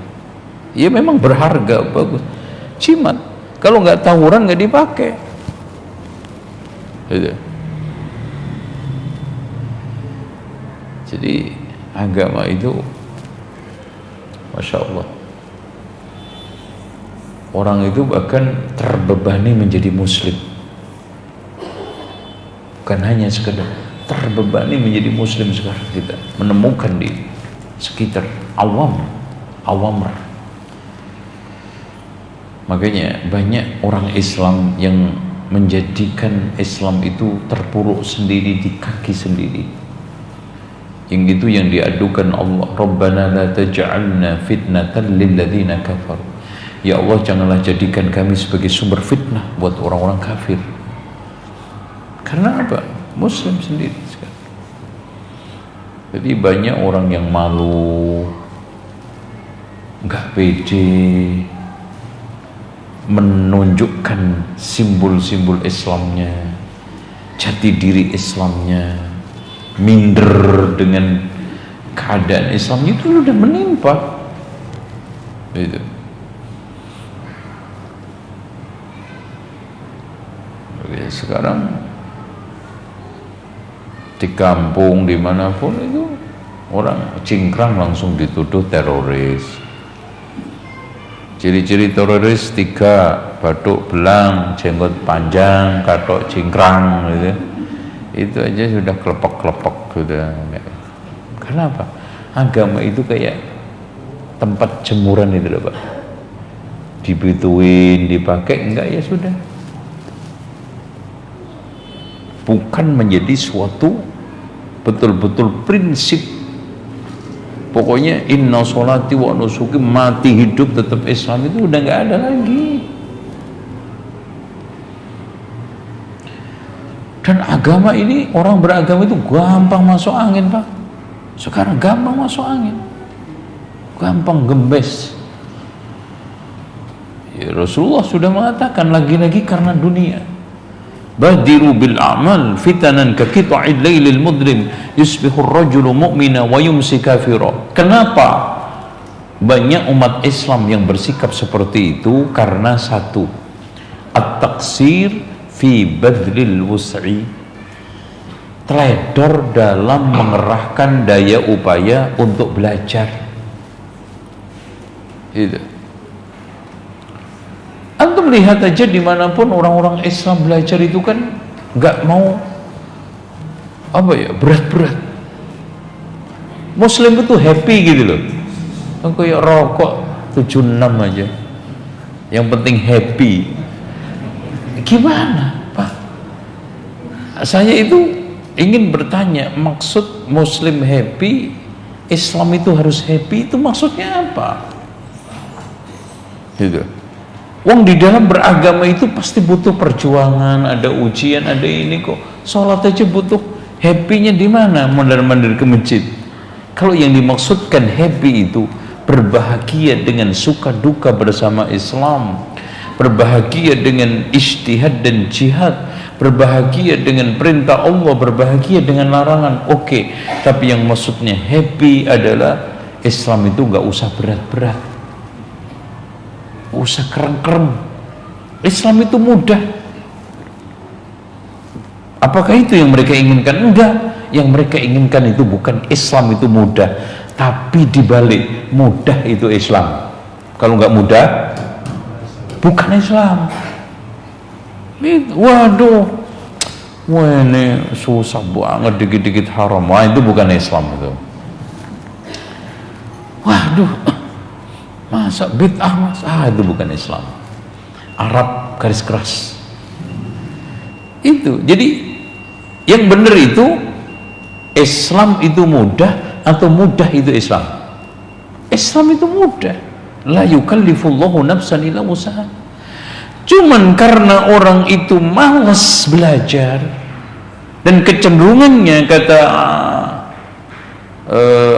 Ya memang berharga, bagus. Jimat. Kalau nggak tawuran nggak dipakai. Gitu. Jadi agama itu, Masya Allah, orang itu bahkan terbebani menjadi muslim. Bukan hanya sekedar terbebani menjadi muslim, sekarang kita menemukan di sekitar awam. Makanya banyak orang Islam yang menjadikan Islam itu terpuruk sendiri di kaki sendiri. Yang itu yang diadukan Allah, Rabbana la taj'alna fitnatan lil ladzina kafaru. Ya Allah, janganlah jadikan kami sebagai sumber fitnah buat orang-orang kafir. Karena apa? Muslim sendiri sekarang. Jadi banyak orang yang malu, nggak pede menunjukkan simbol-simbol Islamnya, jati diri Islamnya, minder dengan keadaan Islamnya, itu udah menimpa. Gitu. Oke, sekarang di kampung dimanapun itu orang cingkrang langsung dituduh teroris. Ciri-ciri teroris 3, batuk belang, jenggot panjang, katok cingkrang gitu. Itu aja sudah kelepek-kelepek sudah. Kenapa? Agama itu kayak tempat jemuran itu loh Pak. Dibutuhin, dipakai, enggak ya sudah. Bukan menjadi suatu betul-betul prinsip. Pokoknya inna sholati wa nusuki, mati hidup tetap Islam, itu udah nggak ada lagi. Dan agama ini, orang beragama itu gampang masuk angin Pak. Sekarang gampang masuk angin, gampang gembes. Rasulullah sudah mengatakan lagi-lagi karena dunia. Badiru bil a'mal fitanan ka qita'il lailil mudlim yusbihu ar-rajulu mu'mina wa yumsi kafira. Kenapa banyak umat Islam yang bersikap seperti itu? Karena satu, at-taqsir fi badlil wus'i, teledor dalam mengerahkan daya upaya untuk belajar. Itu. Antum lihat aja dimanapun orang-orang Islam belajar itu kan nggak mau berat-berat. Muslim itu happy gitu loh. Kayak rokok 76 aja. Yang penting happy. Gimana, Pak? Saya itu ingin bertanya, maksud Muslim happy, Islam itu harus happy, itu maksudnya apa? Gitu. Wong di dalam beragama itu pasti butuh perjuangan, ada ujian, ada ini kok. Sholat aja butuh happy-nya di mana? Mondar-mandir ke masjid. Kalau yang dimaksudkan happy itu berbahagia dengan suka duka bersama Islam, berbahagia dengan ijtihad dan jihad, berbahagia dengan perintah Allah, berbahagia dengan larangan. Oke, tapi yang maksudnya happy adalah Islam itu nggak usah berat-berat, usah kereng-kereng. Islam itu mudah. Apakah itu yang mereka inginkan? Enggak. Yang mereka inginkan itu bukan Islam itu mudah, tapi dibalik mudah itu Islam. Kalau nggak mudah, bukan Islam. Waduh, wah ini susah banget, dikit-dikit haram. Wah, itu bukan Islam itu. Waduh, masa bid'ah mas? Itu bukan Islam. Arab garis keras. Itu. Jadi yang benar itu Islam itu mudah atau mudah itu Islam? Islam itu mudah. La yukallifullahu nafsan illa wus'aha. Cuman karena orang itu malas belajar dan kecenderungannya, kata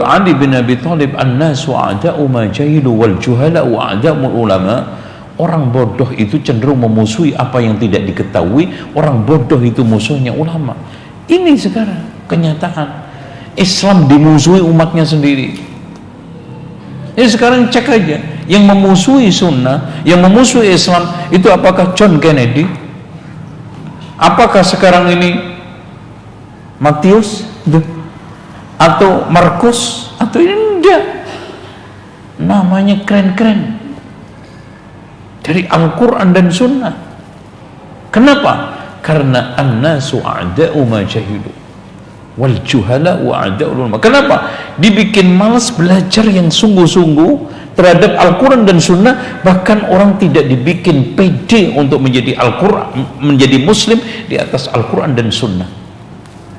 Ali bin Abi Thalib, an-nasu a'da'u ma jahilu wal juhala'u a'da'ul ulama. Orang bodoh itu cenderung memusuhi apa yang tidak diketahui. Orang bodoh itu musuhnya ulama. Ini sekarang kenyataan. Islam dimusuhi umatnya sendiri. Jadi sekarang cek aja, yang memusuhi sunnah, yang memusuhi Islam itu apakah John Kennedy? Apakah sekarang ini Matius atau Markus? Atau ini enggak. Namanya keren-keren dari Al-Quran dan Sunnah. Kenapa? Karena an-nasu a'da'u ma jahilu wal juhala wa a'da'ul ulama. Kenapa? Dibikin malas belajar yang sungguh-sungguh terhadap Al-Quran dan Sunnah. Bahkan orang tidak dibikin pede untuk menjadi Al-Quran, menjadi Muslim di atas Al-Quran dan Sunnah.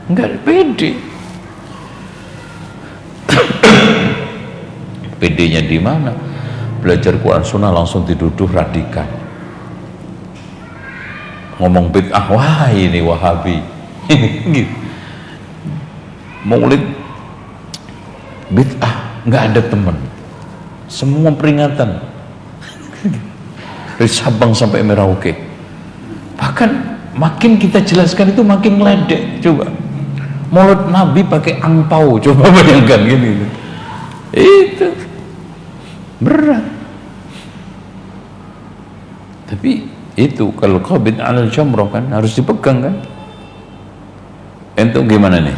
Enggak pede. Pedenya di mana? Belajar Quran Sunnah langsung dituduh radikal. Ngomong bid'ah, wah ini Wahabi. Gitu. Maulid bid'ah, nggak ada teman. Semua peringatan dari Sabang sampai Merauke. Bahkan makin kita jelaskan itu makin ngeledek. Coba Maulid Nabi pakai angpau, coba bayangkan gini. Itu berat. Tapi itu kalau qabid alal jamrah kan harus dipegang kan. Entuk gimana nih?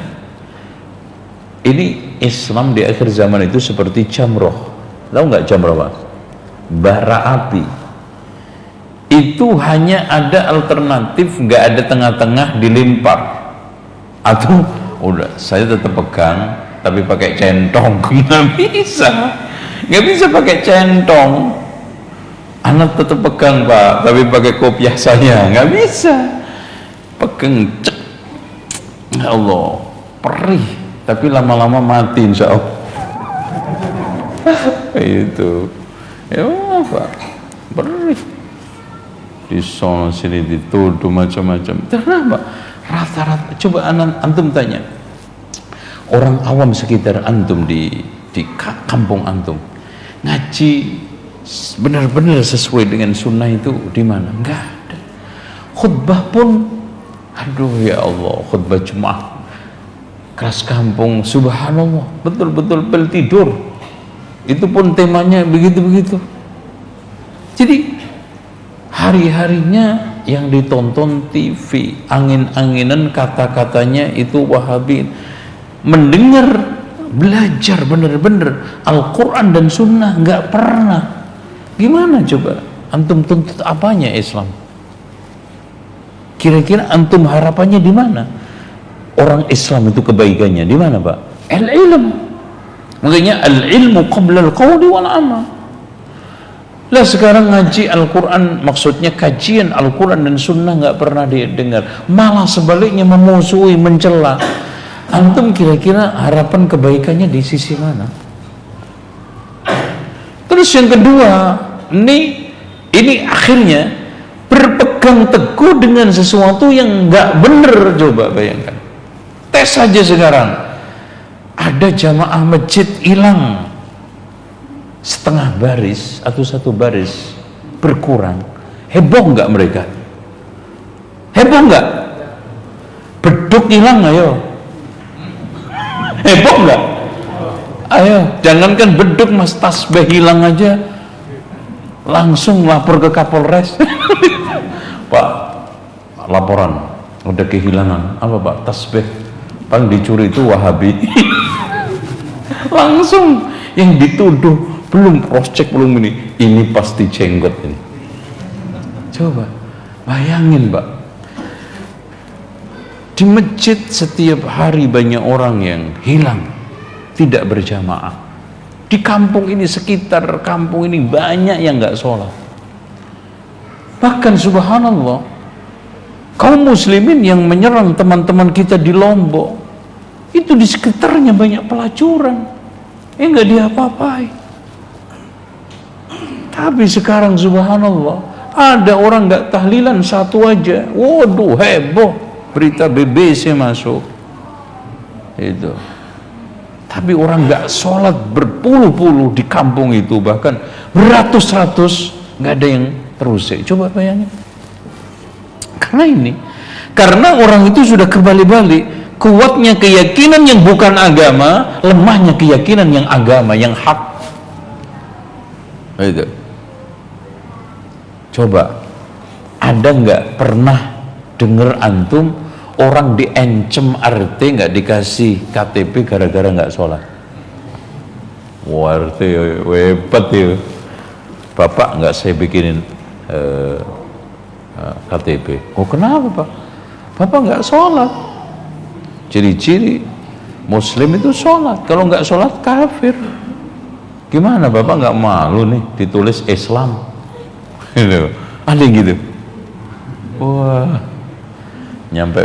Ini Islam di akhir zaman itu seperti jamrah. Tahu nggak jamrah Pak? Bara api. Itu hanya ada alternatif, nggak ada tengah-tengah, dilempar. Atau udah saya tetap pegang tapi pakai centong. Nggak bisa pakai centong. Anak tetap pegang Pak, tapi pakai kopiah saya nggak bisa. Pegang, cek. Ya Allah, perih, tapi lama-lama mati insya Allah. Itu, ya apa? Perih. Di sana sini dituduh macam-macam. Kenapa? Rata-rata. Coba antum tanya orang awam sekitar antum di kampung antum, ngaji benar-benar sesuai dengan sunnah itu di mana? Enggak ada. Khutbah pun, aduh ya Allah, khutbah Jumat keras kampung, subhanallah, betul-betul bel tidur. Itu pun temanya begitu-begitu. Jadi hari-harinya yang ditonton TV, angin-anginan kata-katanya itu Wahabi. Mendengar, belajar benar-benar Al-Quran dan Sunnah nggak pernah. Gimana coba? Antum tuntut apanya Islam? Kira-kira antum harapannya di mana? Orang Islam itu kebaikannya di mana, Pak? Al-ilm. Makanya al-ilmu qabla al-qawli wal amal. Lah sekarang ngaji Al-Quran, maksudnya kajian Al-Quran dan Sunnah nggak pernah didengar, malah sebaliknya memusuhi, mencela. Antum kira-kira harapan kebaikannya di sisi mana? Terus yang kedua, ini akhirnya berpegang teguh dengan sesuatu yang nggak bener. Coba bayangkan, tes saja sekarang, ada jamaah masjid hilang setengah baris atau satu baris berkurang, heboh nggak mereka? Heboh nggak? Beduk hilang, ayo, heboh nggak? Ayo, jangankan beduk, mas, tasbih hilang aja langsung lapor ke Kapolres. Pak, laporan udah kehilangan apa Pak? Tasbih, paling dicuri itu Wahabi. Langsung yang dituduh, belum cross check, belum ini pasti jenggot ini. Coba bayangin Pak, di masjid setiap hari banyak orang yang hilang, tidak berjamaah. Di kampung ini, sekitar kampung ini banyak yang nggak sholat. Bahkan subhanallah, kaum muslimin yang menyerang teman-teman kita di Lombok, itu di sekitarnya banyak pelacuran, nggak diapa-apain. Tapi sekarang subhanallah, ada orang nggak tahlilan satu aja, waduh heboh, berita BBC masuk itu. Tapi orang nggak sholat berpuluh-puluh di kampung itu, bahkan beratus-ratus, nggak ada yang terusik. Coba bayangin. Karena orang itu sudah kebalik-balik, kuatnya keyakinan yang bukan agama, lemahnya keyakinan yang agama, yang hak. Itu. Coba, ada nggak pernah dengar antum orang diencem RT nggak dikasih KTP gara-gara nggak sholat? Wah, RT hebat ya, Bapak nggak saya bikinin KTP. Oh kenapa Pak? Bapak nggak sholat. Ciri-ciri Muslim itu sholat, kalau nggak sholat kafir. Gimana Bapak nggak malu nih ditulis Islam? Ada yang gitu. Wah, nyampe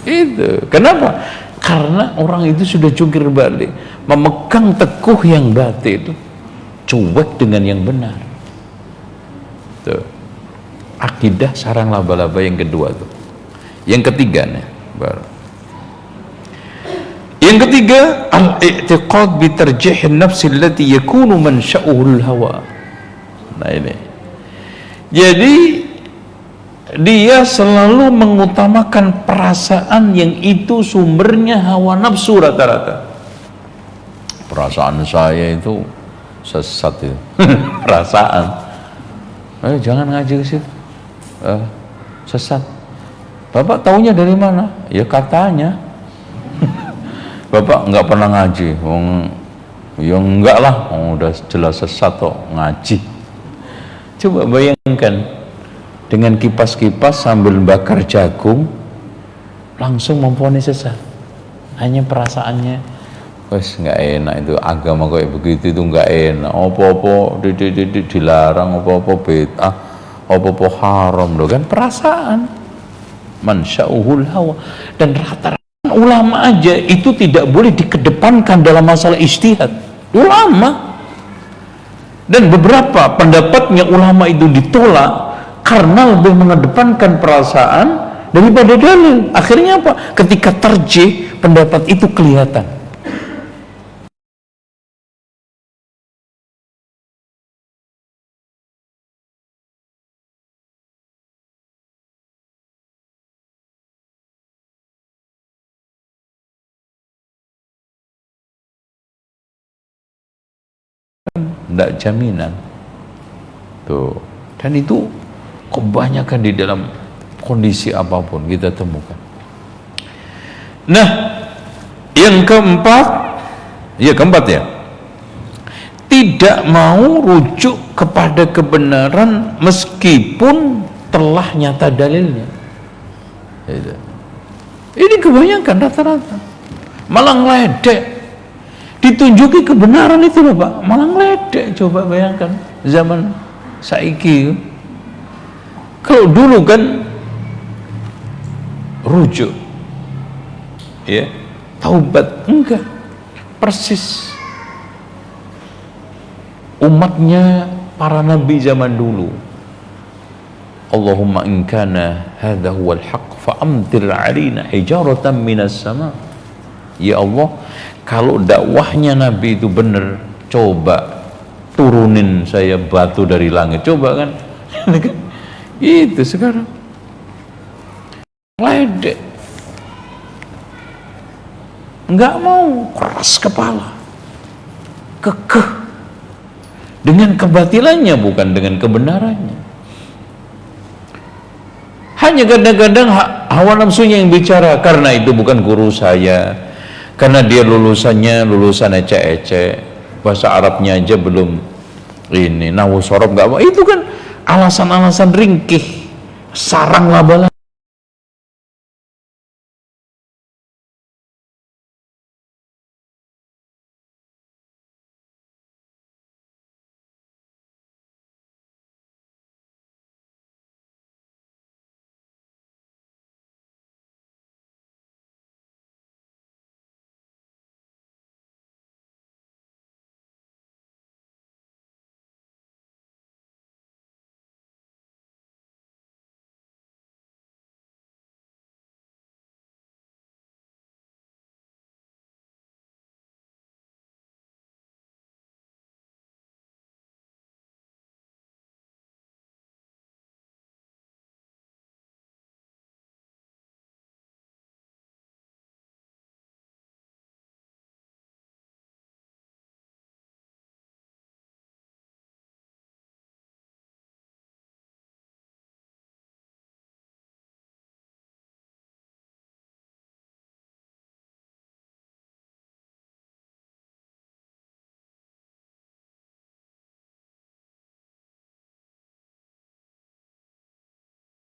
itu. Kenapa? Karena orang itu sudah jungkir balik, memegang teguh yang batil itu, cuek dengan yang benar. Tuh. Akidah sarang laba-laba yang kedua tuh. Yang ketiga nih, baru. Yang ketiga, al-i'tiqad bi tarjih an-nafs allati yakunu mansha'uhu al-hawa. Nah ini. Jadi dia selalu mengutamakan perasaan yang itu sumbernya hawa nafsu rata-rata. Perasaan saya itu sesat itu. Perasaan. Jangan ngaji ke situ. Sesat. Bapak taunya dari mana? Ya katanya. Bapak nggak pernah ngaji. Ya enggak lah. Udah jelas sesat kok ngaji. Coba bayangkan, dengan kipas-kipas sambil bakar jagung langsung memvonis sesat, hanya perasaannya Wes nggak enak itu agama kayak begitu, itu nggak enak. Apa-apa dilarang, apa-apa bid'ah, apa-apa haram, loh kan perasaan. Man sya'uhul hawa. Dan rata-rata ulama aja itu tidak boleh dikedepankan dalam masalah ijtihad. Ulama. Dan beberapa pendapatnya ulama itu ditolak karena lebih mengedepankan perasaan daripada dalil. Akhirnya apa? Ketika tarjih pendapat itu kelihatan. Tidak jaminan tuh, dan itu kebanyakan di dalam kondisi apapun kita temukan. Nah, yang keempat ya, tidak mau rujuk kepada kebenaran meskipun telah nyata dalilnya. Ini kebanyakan rata-rata malah ngeledek. Ditunjuki kebenaran itu loh Pak, malah ngeledek. Coba bayangkan zaman saiki. Kalau dulu kan rujuk, ya, taubat, enggak, persis umatnya para nabi zaman dulu. Allahumma in kana hadha huwal haqq fa amtir 'alaina hijaratan minas sama. Ya Allah, kalau dakwahnya Nabi itu benar, coba turunin saya batu dari langit. Coba kan, itu sekarang ledek, nggak mau, keras kepala, kekeh dengan kebatilannya, bukan dengan kebenarannya. Hanya kadang-kadang hawa nafsunya yang bicara, karena itu bukan guru saya, karena dia lulusan ecek-ecek, bahasa Arabnya aja belum ini, nahu sorob nggak mau. Itu kan alasan-alasan ringkih, sarang laba-laba.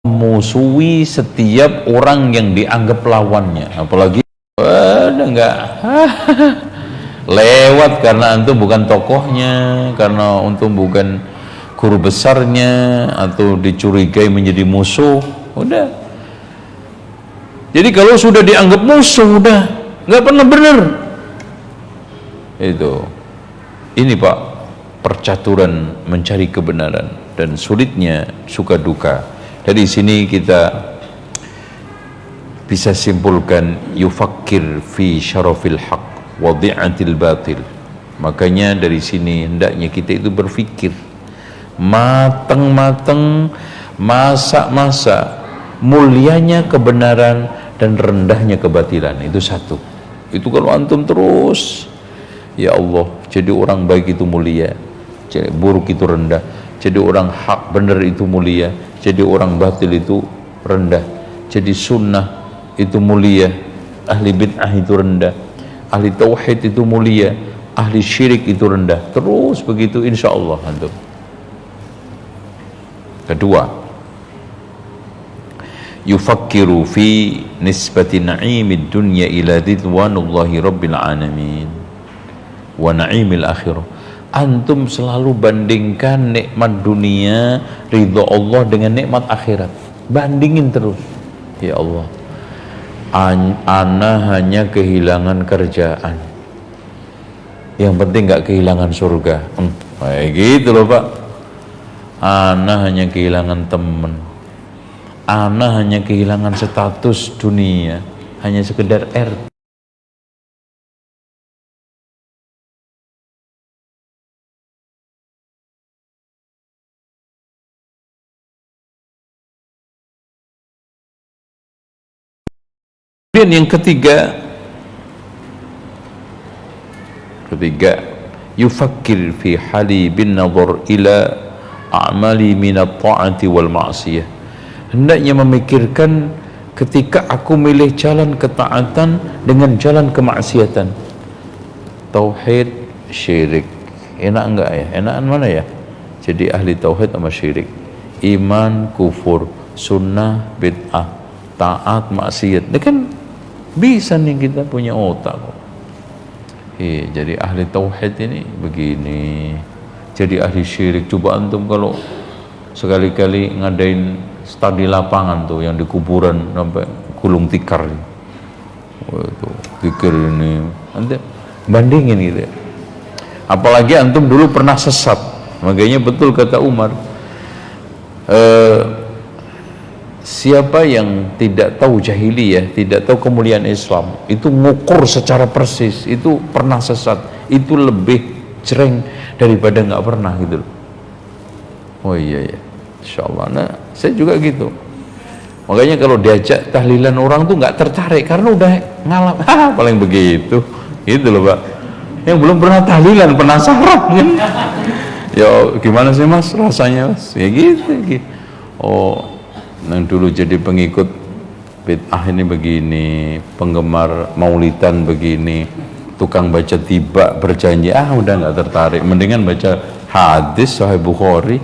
Musuhi setiap orang yang dianggap lawannya, apalagi ada enggak lewat karena antum bukan tokohnya, karena antum bukan guru besarnya, atau dicurigai menjadi musuh, udah. Jadi kalau sudah dianggap musuh, udah nggak pernah benar. Itu, ini Pak, percaturan mencari kebenaran dan sulitnya suka duka. Dari sini kita bisa simpulkan, yufakkir fi syarafil haq wa dhi'atil batil. Makanya dari sini hendaknya kita itu berpikir matang-matang, masak-masak mulianya kebenaran dan rendahnya kebatilan. Itu satu. Itu kalau antum terus, ya Allah, jadi orang baik itu mulia, jadi buruk itu rendah, jadi orang hak benar itu mulia, jadi orang batil itu rendah, jadi sunnah itu mulia, ahli bid'ah itu rendah, ahli tauhid itu mulia, ahli syirik itu rendah. Terus begitu insya Allah antum. Kedua, yufakkiru fi nisbati na'imid dunya ila ridwanullahi rabbil alamin. wa na'imil akhirah. Antum selalu bandingkan nikmat dunia, ridho Allah dengan nikmat akhirat. Bandingin terus. Ya Allah, ana hanya kehilangan kerjaan, yang penting gak kehilangan surga. Kayak gitu loh Pak. Ana hanya kehilangan temen, ana hanya kehilangan status dunia, hanya sekedar RT. Kemudian yang ketiga, yufakkir fi hali bin nazar ila a'mali minat ta'ati wal ma'siyah. Hendaknya memikirkan ketika aku milih jalan ketaatan dengan jalan kemaksiatan. Tauhid, syirik, enak enggak ya? Enakan mana ya? Jadi ahli tauhid sama syirik, iman, kufur, sunnah, bid'ah, taat, maksiat. Ini kan bisa nih, kita punya otak kok. Jadi ahli tauhid ini begini. Jadi ahli syirik, coba antum kalau sekali-kali ngadain studi lapangan tuh yang di kuburan sampai gulung tikar. Itu pikir ini, nanti bandingin gitu ya. Apalagi antum dulu pernah sesat. Makanya betul kata Umar, siapa yang tidak tahu jahiliyah, tidak tahu kemuliaan Islam, itu ngukur secara persis, itu pernah sesat, itu lebih cereng daripada nggak pernah gitu loh. Oh iya ya, insyaallah. Nah, saya juga gitu. Makanya kalau diajak tahlilan orang tuh nggak tertarik karena udah ngalam, paling begitu, gitu loh Pak. Yang belum pernah tahlilan penasaran kan? Ya gimana sih Mas rasanya Mas? Ya gitu. Oh, yang dulu jadi pengikut bid'ah ini begini, penggemar maulidan begini, tukang baca tiba berjanji, udah nggak tertarik, mendingan baca hadis Sahih Bukhari,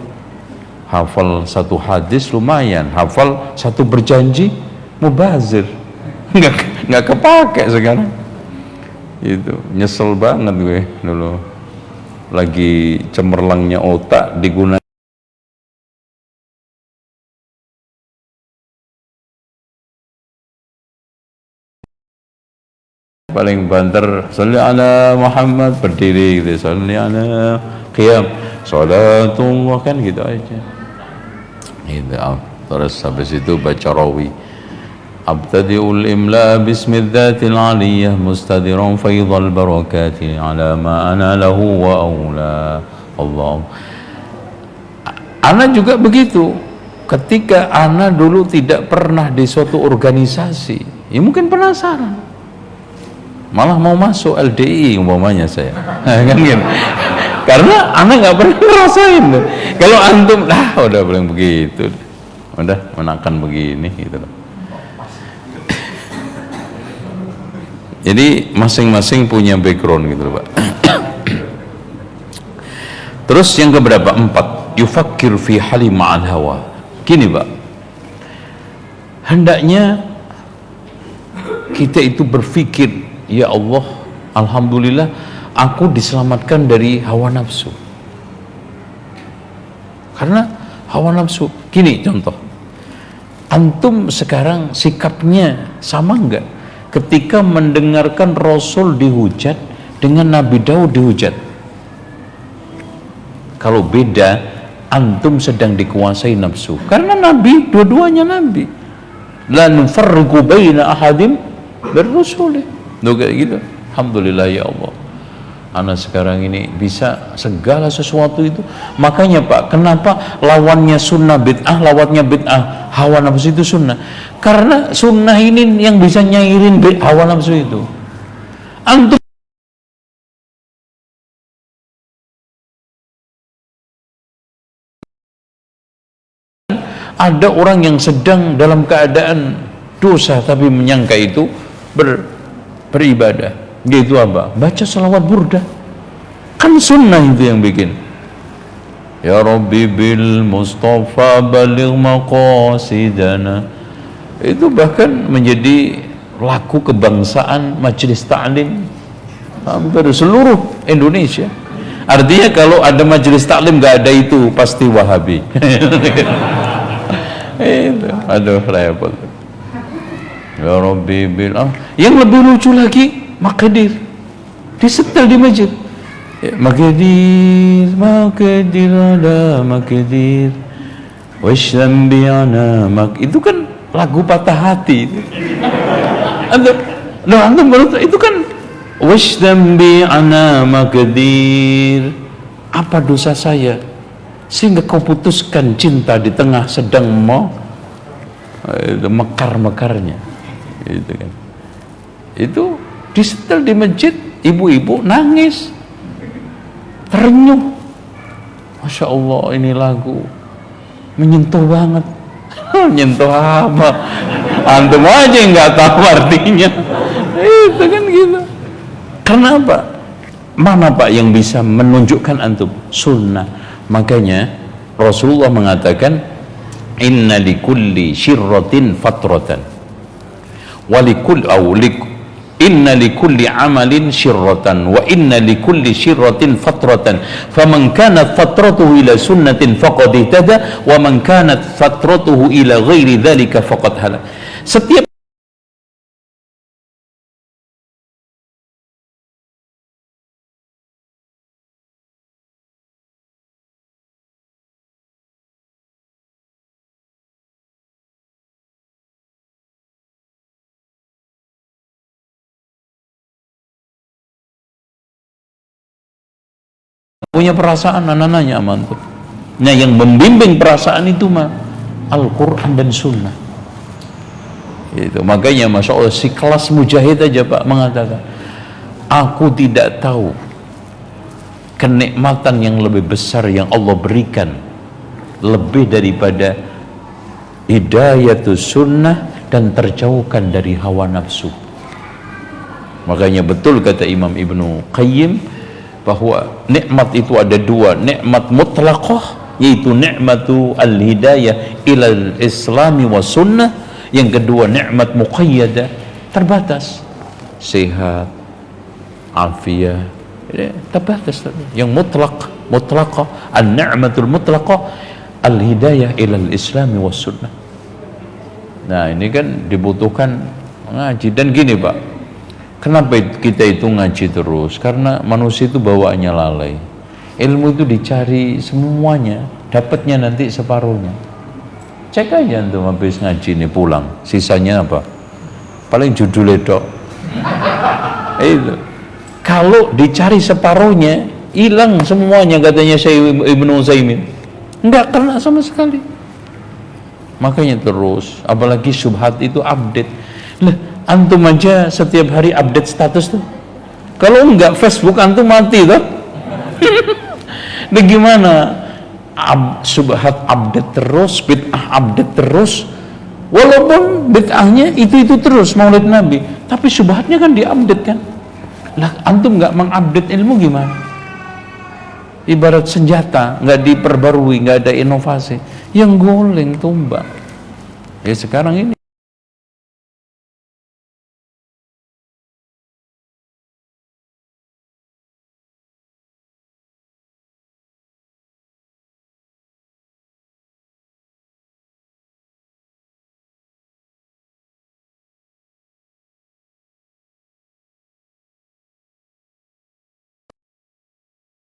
hafal satu hadis lumayan, hafal satu berjanji mubazir, nggak kepake sekarang. Itu nyesel banget gue dulu, lagi cemerlangnya otak digunakan paling banter, sholli ala Muhammad, berdiri gitu, sholli ala qiyam, sholatullah, kan gitu aja gitu. Terus habis itu baca rawi, abtadi'ul imla bismidzatil aliyah mustadiran faidhal barakati ala ma ana lahu wa aula Allah. Ana juga begitu, ketika ana dulu tidak pernah di suatu organisasi, ya mungkin penasaran, malah mau masuk LDI umpamanya saya, kan gitu. Karena anak nggak pernah ngerasain. Kalau antum, udah paling begitu, udah menakan begini gitu loh. Jadi masing-masing punya background gitu loh Pak. Terus yang keberapa? 4, yufakkir fi hali ma'al hawa. Gini Pak, hendaknya kita itu berpikir, ya Allah, alhamdulillah aku diselamatkan dari hawa nafsu. Karena hawa nafsu, gini contoh, antum sekarang sikapnya sama enggak ketika mendengarkan Rasul dihujat dengan Nabi Daud dihujat? Kalau beda, antum sedang dikuasai nafsu, karena Nabi, dua-duanya Nabi, la nufarriqu baina ahadim birrusuli. Kayak gitu. Alhamdulillah ya Allah, anak sekarang ini bisa segala sesuatu itu. Makanya Pak, kenapa lawannya sunnah bid'ah, lawannya bid'ah hawa nafsu itu sunnah? Karena sunnah ini yang bisa nyairin hawa nafsu itu. Antum ada orang yang sedang dalam keadaan dosa tapi menyangka itu beribadah, yaitu apa? Baca salawat burdah, kan sunnah itu yang bikin. Ya Rabbi bil Mustafa baligh maqasidana, itu bahkan menjadi lagu kebangsaan majelis ta'lim hampir seluruh Indonesia. Artinya kalau ada majelis taklim nggak ada itu pasti Wahabi. Itu, aduh repot. Ya Rabbi bilang, yang lebih lucu lagi, Maqdir disetel di masjid. Maqdir, Maqdir ada Maqdir, Washlam bi'ana itu kan lagu patah hati. Antum baru itu kan Washlam bi'ana Maqdir. Apa dosa saya sehingga kau putuskan cinta di tengah sedang mau mekar-mekarnya? Itu kan, itu disetel di masjid, ibu-ibu nangis terenyuh. Masya Allah, ini lagu menyentuh banget. Menyentuh apa? Antum aja nggak tahu artinya. Itu kan gitu. Kenapa? Mana Pak yang bisa menunjukkan antum? Sunnah. Makanya Rasulullah mengatakan, inna likulli syirratin fatratan inna likulli amalin syirratan wa inna likulli syirratin fatratan faman kanat fatratuhu ila sunnatin faqad ihtada wa man kanat fatratuhu ila ghairi dzalika faqad halak. Setiap punya perasaan, anak-anaknya aman tuh. Nah, yang membimbing perasaan itu mah Al-Quran dan Sunnah. Itu makanya Masya Allah, si kelas mujahid aja Pak mengatakan, aku tidak tahu kenikmatan yang lebih besar yang Allah berikan lebih daripada hidayatus sunnah dan terjauhkan dari hawa nafsu. Makanya betul kata Imam Ibnu Qayyim bahwa nikmat itu ada dua, nikmat mutlaqah yaitu nikmatu al-hidayah ilal islami wa sunnah, yang kedua nikmat muqayyadah terbatas, sehat, afiah, terbatas. Yang mutlaqah an-ni'matul mutlaqah al-hidayah ilal islami wa sunnah. Nah, ini kan dibutuhkan ngaji. Dan gini Pak, kenapa kita itu ngaji terus? Karena manusia itu bawaannya lalai. Ilmu itu dicari semuanya, dapatnya nanti separuhnya. Cek aja antum habis ngaji nih pulang, sisanya apa? Paling judulnya dok. Itu. Kalau dicari separuhnya, hilang semuanya katanya Syekh Ibnu Utsaimin. Enggak kena sama sekali. Makanya terus, apalagi syubhat itu update. Lah, antum aja setiap hari update status tuh. Kalau enggak Facebook antum mati tuh. Nah, gimana? Subhat update terus, bid'ah update terus. Walaupun bid'ahnya itu terus Maulid Nabi, tapi subhatnya kan diupdate kan. Lah, antum enggak mengupdate ilmu gimana? Ibarat senjata, enggak diperbarui, enggak ada inovasi, yang goleng tumbang. Ya sekarang ini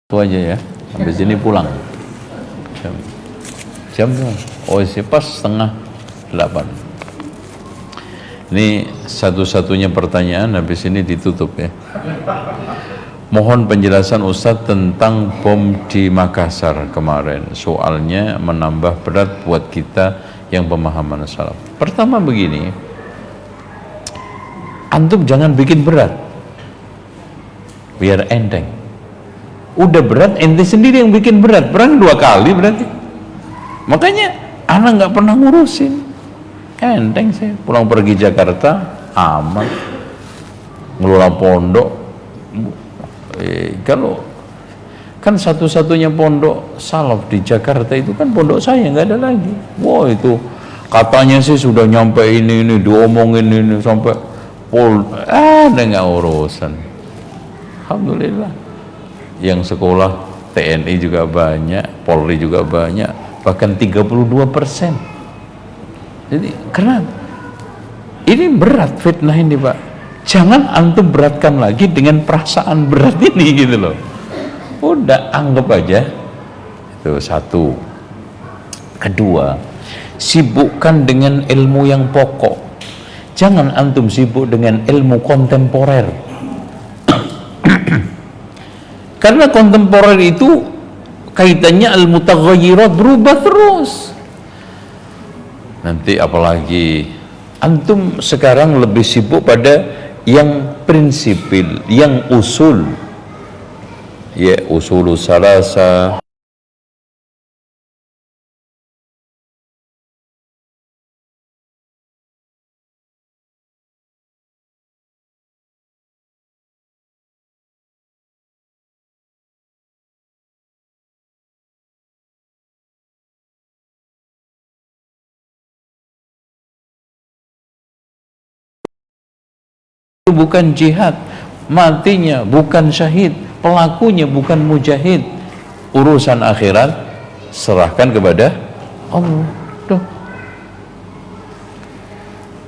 itu aja ya, habis ini pulang jam oh sih pas 7:30. Ini satu-satunya pertanyaan, habis ini ditutup ya. Mohon penjelasan Ustadz tentang bom di Makassar kemarin, soalnya menambah berat buat kita yang pemahaman salaf. Pertama begini, antum jangan bikin berat biar enteng. Udah berat, ente sendiri yang bikin berat. Perang 2 kali berarti. Makanya anak nggak pernah ngurusin. Enteng saya pulang pergi Jakarta aman, ngelola pondok. Kalau kan satu-satunya pondok salaf di Jakarta itu kan pondok saya, nggak ada lagi. Wah, itu katanya sih sudah nyampe ini diomongin ini sampai nggak urusan. Alhamdulillah. Yang sekolah TNI juga banyak, Polri juga banyak, bahkan 32%. Jadi karena ini berat fitnah ini Pak, jangan antum beratkan lagi dengan perasaan berat ini gitu loh. Udah anggap aja itu satu. Kedua, sibukkan dengan ilmu yang pokok, jangan antum sibuk dengan ilmu kontemporer. Karena kontemporer itu kaitannya al-mutaghayyirat, berubah terus. Nanti apalagi antum sekarang lebih sibuk pada yang prinsipil, yang usul. Ya, usulus salasa. Bukan jihad, matinya bukan syahid, pelakunya bukan mujahid. Urusan akhirat serahkan kepada Allah. Tuh.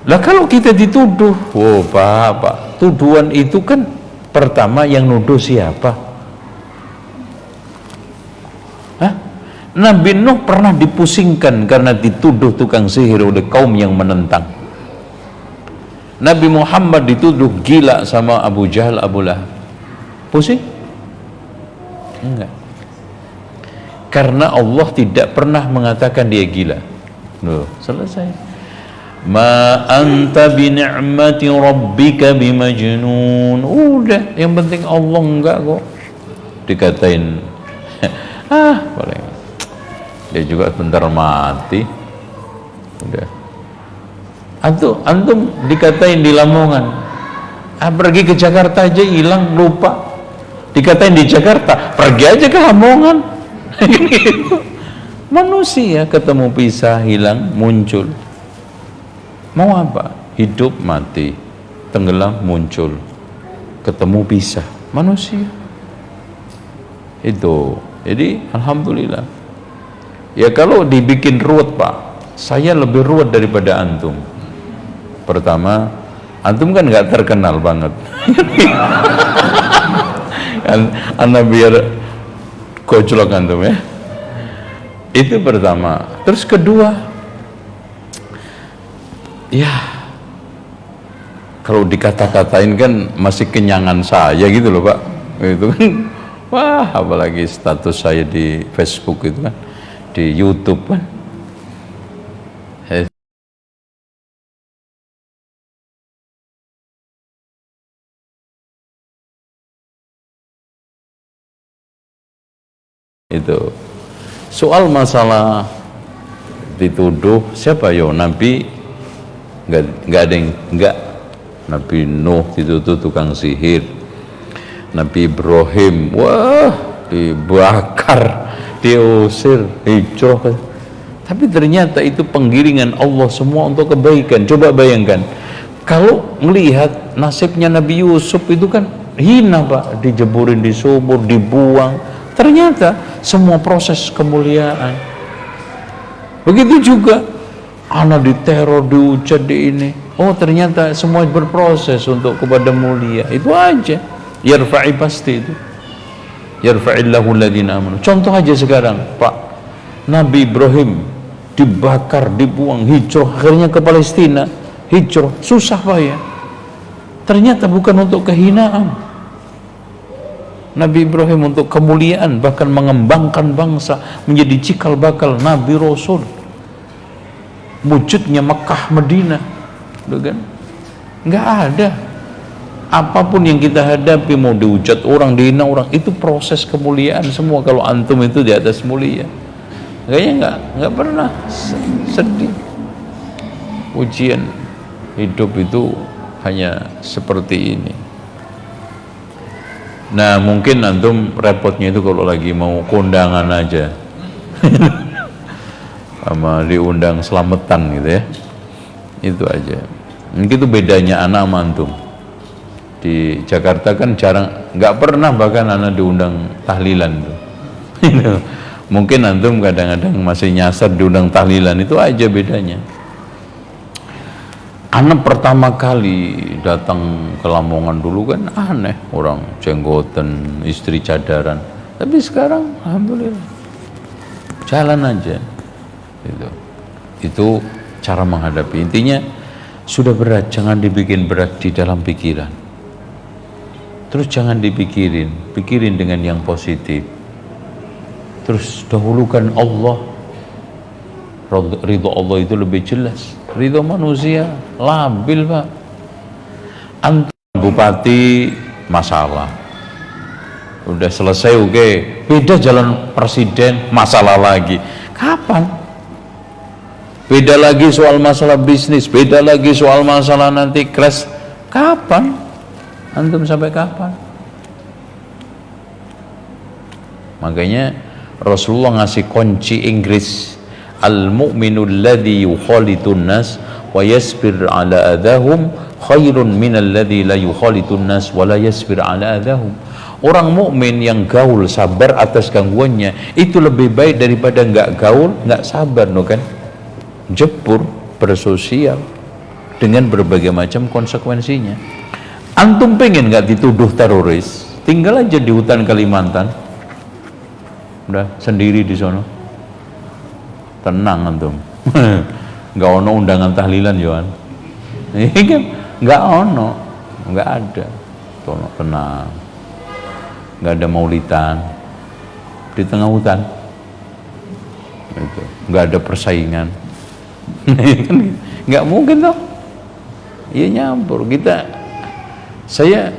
Lah kalau kita dituduh, oh Pak, tuduhan itu kan pertama yang nuduh siapa? Hah? Nabi Nuh pernah dipusingkan karena dituduh tukang sihir oleh kaum yang menentang. Nabi Muhammad dituduh gila sama Abu Jahal, Abu Lahab. Pusing? Enggak. Karena Allah tidak pernah mengatakan dia gila. Loh, selesai. Ma anta bi ni'mati rabbika bimajnun. Udah, yang penting Allah enggak kok. Dikatain paling. Dia juga bentar mati. Udah. Antum dikatain di Lamongan, pergi ke Jakarta aja hilang, lupa. Dikatain di Jakarta, pergi aja ke Lamongan. Gitu. Manusia ketemu pisah, hilang, muncul. Mau apa? Hidup, mati, tenggelam, muncul, ketemu, pisah. Manusia itu. Jadi alhamdulillah. Ya kalau dibikin ruwet Pak, saya lebih ruwet daripada antum. Pertama, antum kan nggak terkenal banget. Anda biar gojlok antum ya. Itu pertama. Terus kedua, ya kalau dikata-katain kan masih kenyangan saya gitu loh Pak. Itu kan, wah apalagi status saya di Facebook itu kan, di YouTube kan. Itu soal masalah dituduh siapa yo Nabi nggak ada yang nggak. Nabi Nuh dituduh tukang sihir, Nabi Ibrahim wah dibakar, diusir, hijrah. Tapi ternyata itu penggiringan Allah semua untuk kebaikan. Coba bayangkan kalau melihat nasibnya Nabi Yusuf itu kan hina Pak, dijeburin di sumur, dibuang. Ternyata semua proses kemuliaan. Begitu juga anak diteror, diucat, di ini. Oh ternyata semua berproses untuk kepada mulia. Itu aja. Yarfa'i pasti itu. Yarfa'illahu alladhina amanu. Contoh aja sekarang Pak, Nabi Ibrahim dibakar, dibuang, hijrah akhirnya ke Palestina. Hijrah, susah Pak ya. Ternyata bukan untuk kehinaan. Nabi Ibrahim untuk kemuliaan, bahkan mengembangkan bangsa menjadi cikal bakal Nabi Rasul. Wujudnya Mekah, Medina, kan? Nggak ada. Apapun yang kita hadapi, mau dihujat orang, dihina orang, itu proses kemuliaan semua. Kalau antum itu di atas mulia, kayaknya nggak pernah sedih. Ujian hidup itu hanya seperti ini. Nah mungkin antum repotnya itu kalau lagi mau kondangan aja sama diundang selamatan gitu ya, itu aja. Mungkin itu bedanya anak sama antum. Di Jakarta kan jarang, nggak pernah bahkan anak diundang tahlilan tuh. Mungkin antum kadang-kadang masih nyasar diundang tahlilan, itu aja bedanya. Anak pertama kali datang ke Lamongan dulu kan aneh, orang jenggoten, istri cadaran. Tapi sekarang alhamdulillah jalan aja. Itu cara menghadapi. Intinya sudah berat, jangan dibikin berat di dalam pikiran. Terus jangan pikirin dengan yang positif. Terus dahulukan Allah. Ridho Allah itu lebih jelas. Ridho manusia labil, Pak. Antum bupati masalah, udah selesai, oke. Beda jalan presiden, masalah lagi. Kapan? Beda lagi soal masalah bisnis, beda lagi soal masalah nanti crash. Kapan? Antum sampai kapan? Makanya Rasulullah ngasih kunci Inggris, al-mu'minul ladzi yukhalitun nas wa yasbir ala adahum khairun minal ladzi la yukhalitun nas wa la yasbir ala adahum. Orang mukmin yang gaul, sabar atas gangguannya, itu lebih baik daripada enggak gaul, enggak sabar, no kan? Jebur, bersosial dengan berbagai macam konsekuensinya. Antum pengen enggak dituduh teroris? Tinggal aja di hutan Kalimantan. Udah sendiri di sono. Tenang antum. Enggak ono undangan tahlilan Yohan. Ini kan enggak ono, enggak ada. Tenang. Enggak ada maulidan di tengah hutan. Itu. Enggak ada persaingan. Enggak mungkin toh. Iya nyampur kita. Saya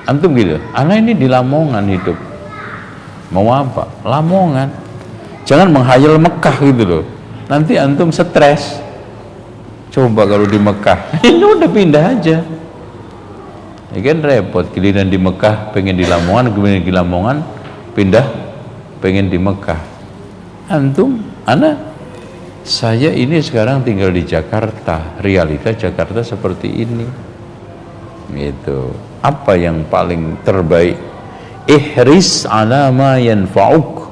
antum gitu. Anak ini di Lamongan hidup. Mau apa? Lamongan. Jangan menghayal Mekah gitu loh. Nanti antum stres. Coba kalau di Mekah, ini udah pindah aja. Ya kan repot, giliran di Mekah pengen di Lamongan, kemudian di Lamongan pindah pengen di Mekah. Antum, saya ini sekarang tinggal di Jakarta. Realita Jakarta seperti ini. Gitu. Apa yang paling terbaik? Ihris ala ma yanfa'uk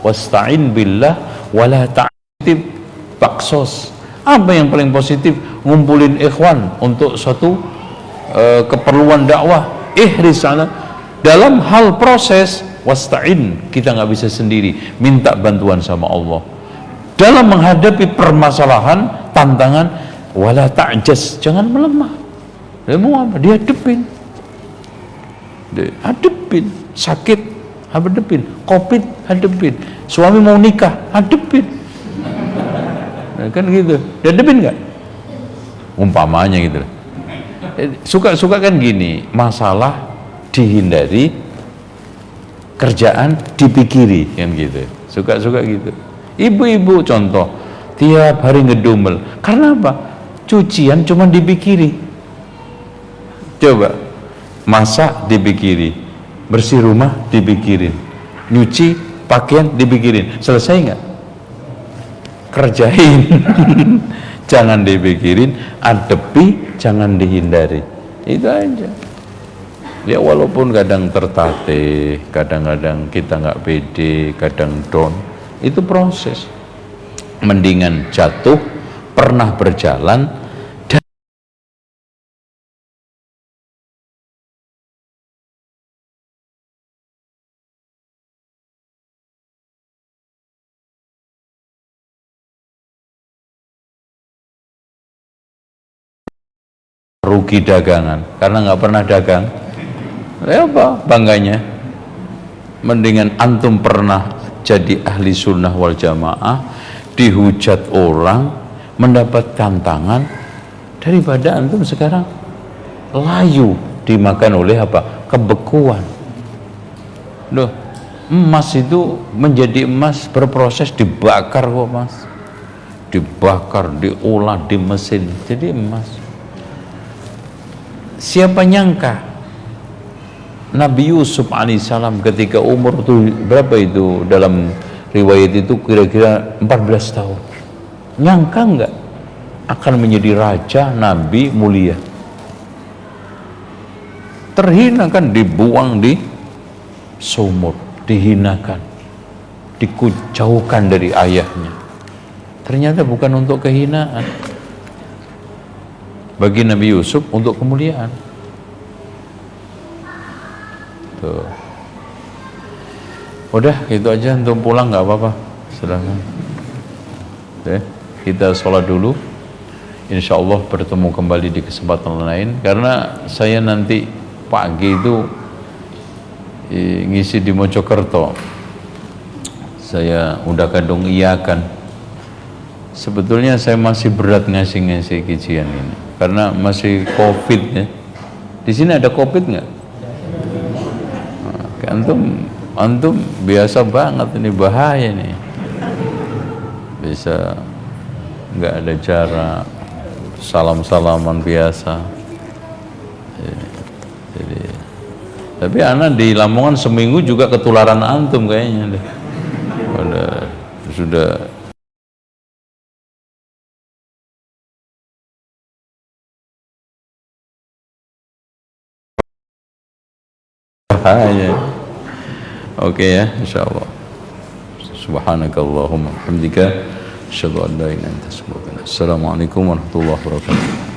wasta'in billah wala ta'tib baksos. Apa yang paling positif? Ngumpulin ikhwan untuk suatu keperluan dakwah. Ihris ala, dalam hal proses wasta'in, kita nggak bisa sendiri, minta bantuan sama Allah dalam menghadapi permasalahan, tantangan. Wala ta'jas, jangan melemah. Dia mau apa? Dihadepin. Hadepin. Sakit, hadepin. Covid, hadepin. Suami mau nikah, hadepin. Nah, kan gitu. Dihadepin nggak? Umpamanya gitu. Suka kan gini, masalah dihindari, kerjaan dipikiri, kan gitu. Suka gitu. Ibu-ibu contoh, tiap hari ngedumel. Karena apa? Cucian cuma dipikiri. Coba, masak dipikiri, bersih rumah dipikirin, nyuci pakaian dipikirin. Selesai nggak? Kerjain. Jangan dipikirin, adepi, jangan dihindari. Itu aja. Ya walaupun kadang tertatih, kadang-kadang kita nggak pede, kadang down, itu proses. Mendingan jatuh, pernah berjalan, dan rugi dagangan karena nggak pernah dagang. Ya apa bangganya? Mendingan antum pernah jadi ahli sunnah wal jamaah, dihujat orang, mendapat tantangan, daripada antum sekarang layu dimakan oleh apa? Kebekuan. Loh, emas itu menjadi emas berproses, dibakar kok mas, dibakar, diolah di mesin jadi emas. Siapa nyangka Nabi Yusuf alaihissalam ketika umur tuh berapa itu, dalam riwayat itu kira-kira 14 tahun, nyangka enggak akan menjadi raja nabi mulia? terhina kan, dibuang di sumur, dihinakan, dikujauhkan dari ayahnya. Ternyata bukan untuk kehinaan, bagi Nabi Yusuf untuk kemuliaan. Tuh. Udah itu aja, untuk pulang nggak apa-apa, silakan. Oke, kita sholat dulu. Insya Allah bertemu kembali di kesempatan lain, karena saya nanti pagi itu ngisi di Mojokerto. Saya udah kadung iyakan. Sebetulnya saya masih berat ngasih kajian ini karena masih COVID ya. Di sini ada COVID nggak? Antum biasa banget, ini bahaya nih. Bisa nggak ada jarak, salam-salaman biasa. Jadi, tapi anak di Lamongan seminggu juga ketularan antum kayaknya deh. Sudah bahaya. Oke ya, insyaallah. Subhanakallahumma hamdika asyhadu an la ilaha illa anta astaghfiruka wa atubu ilaik. Assalamualaikum warahmatullahi wabarakatuh.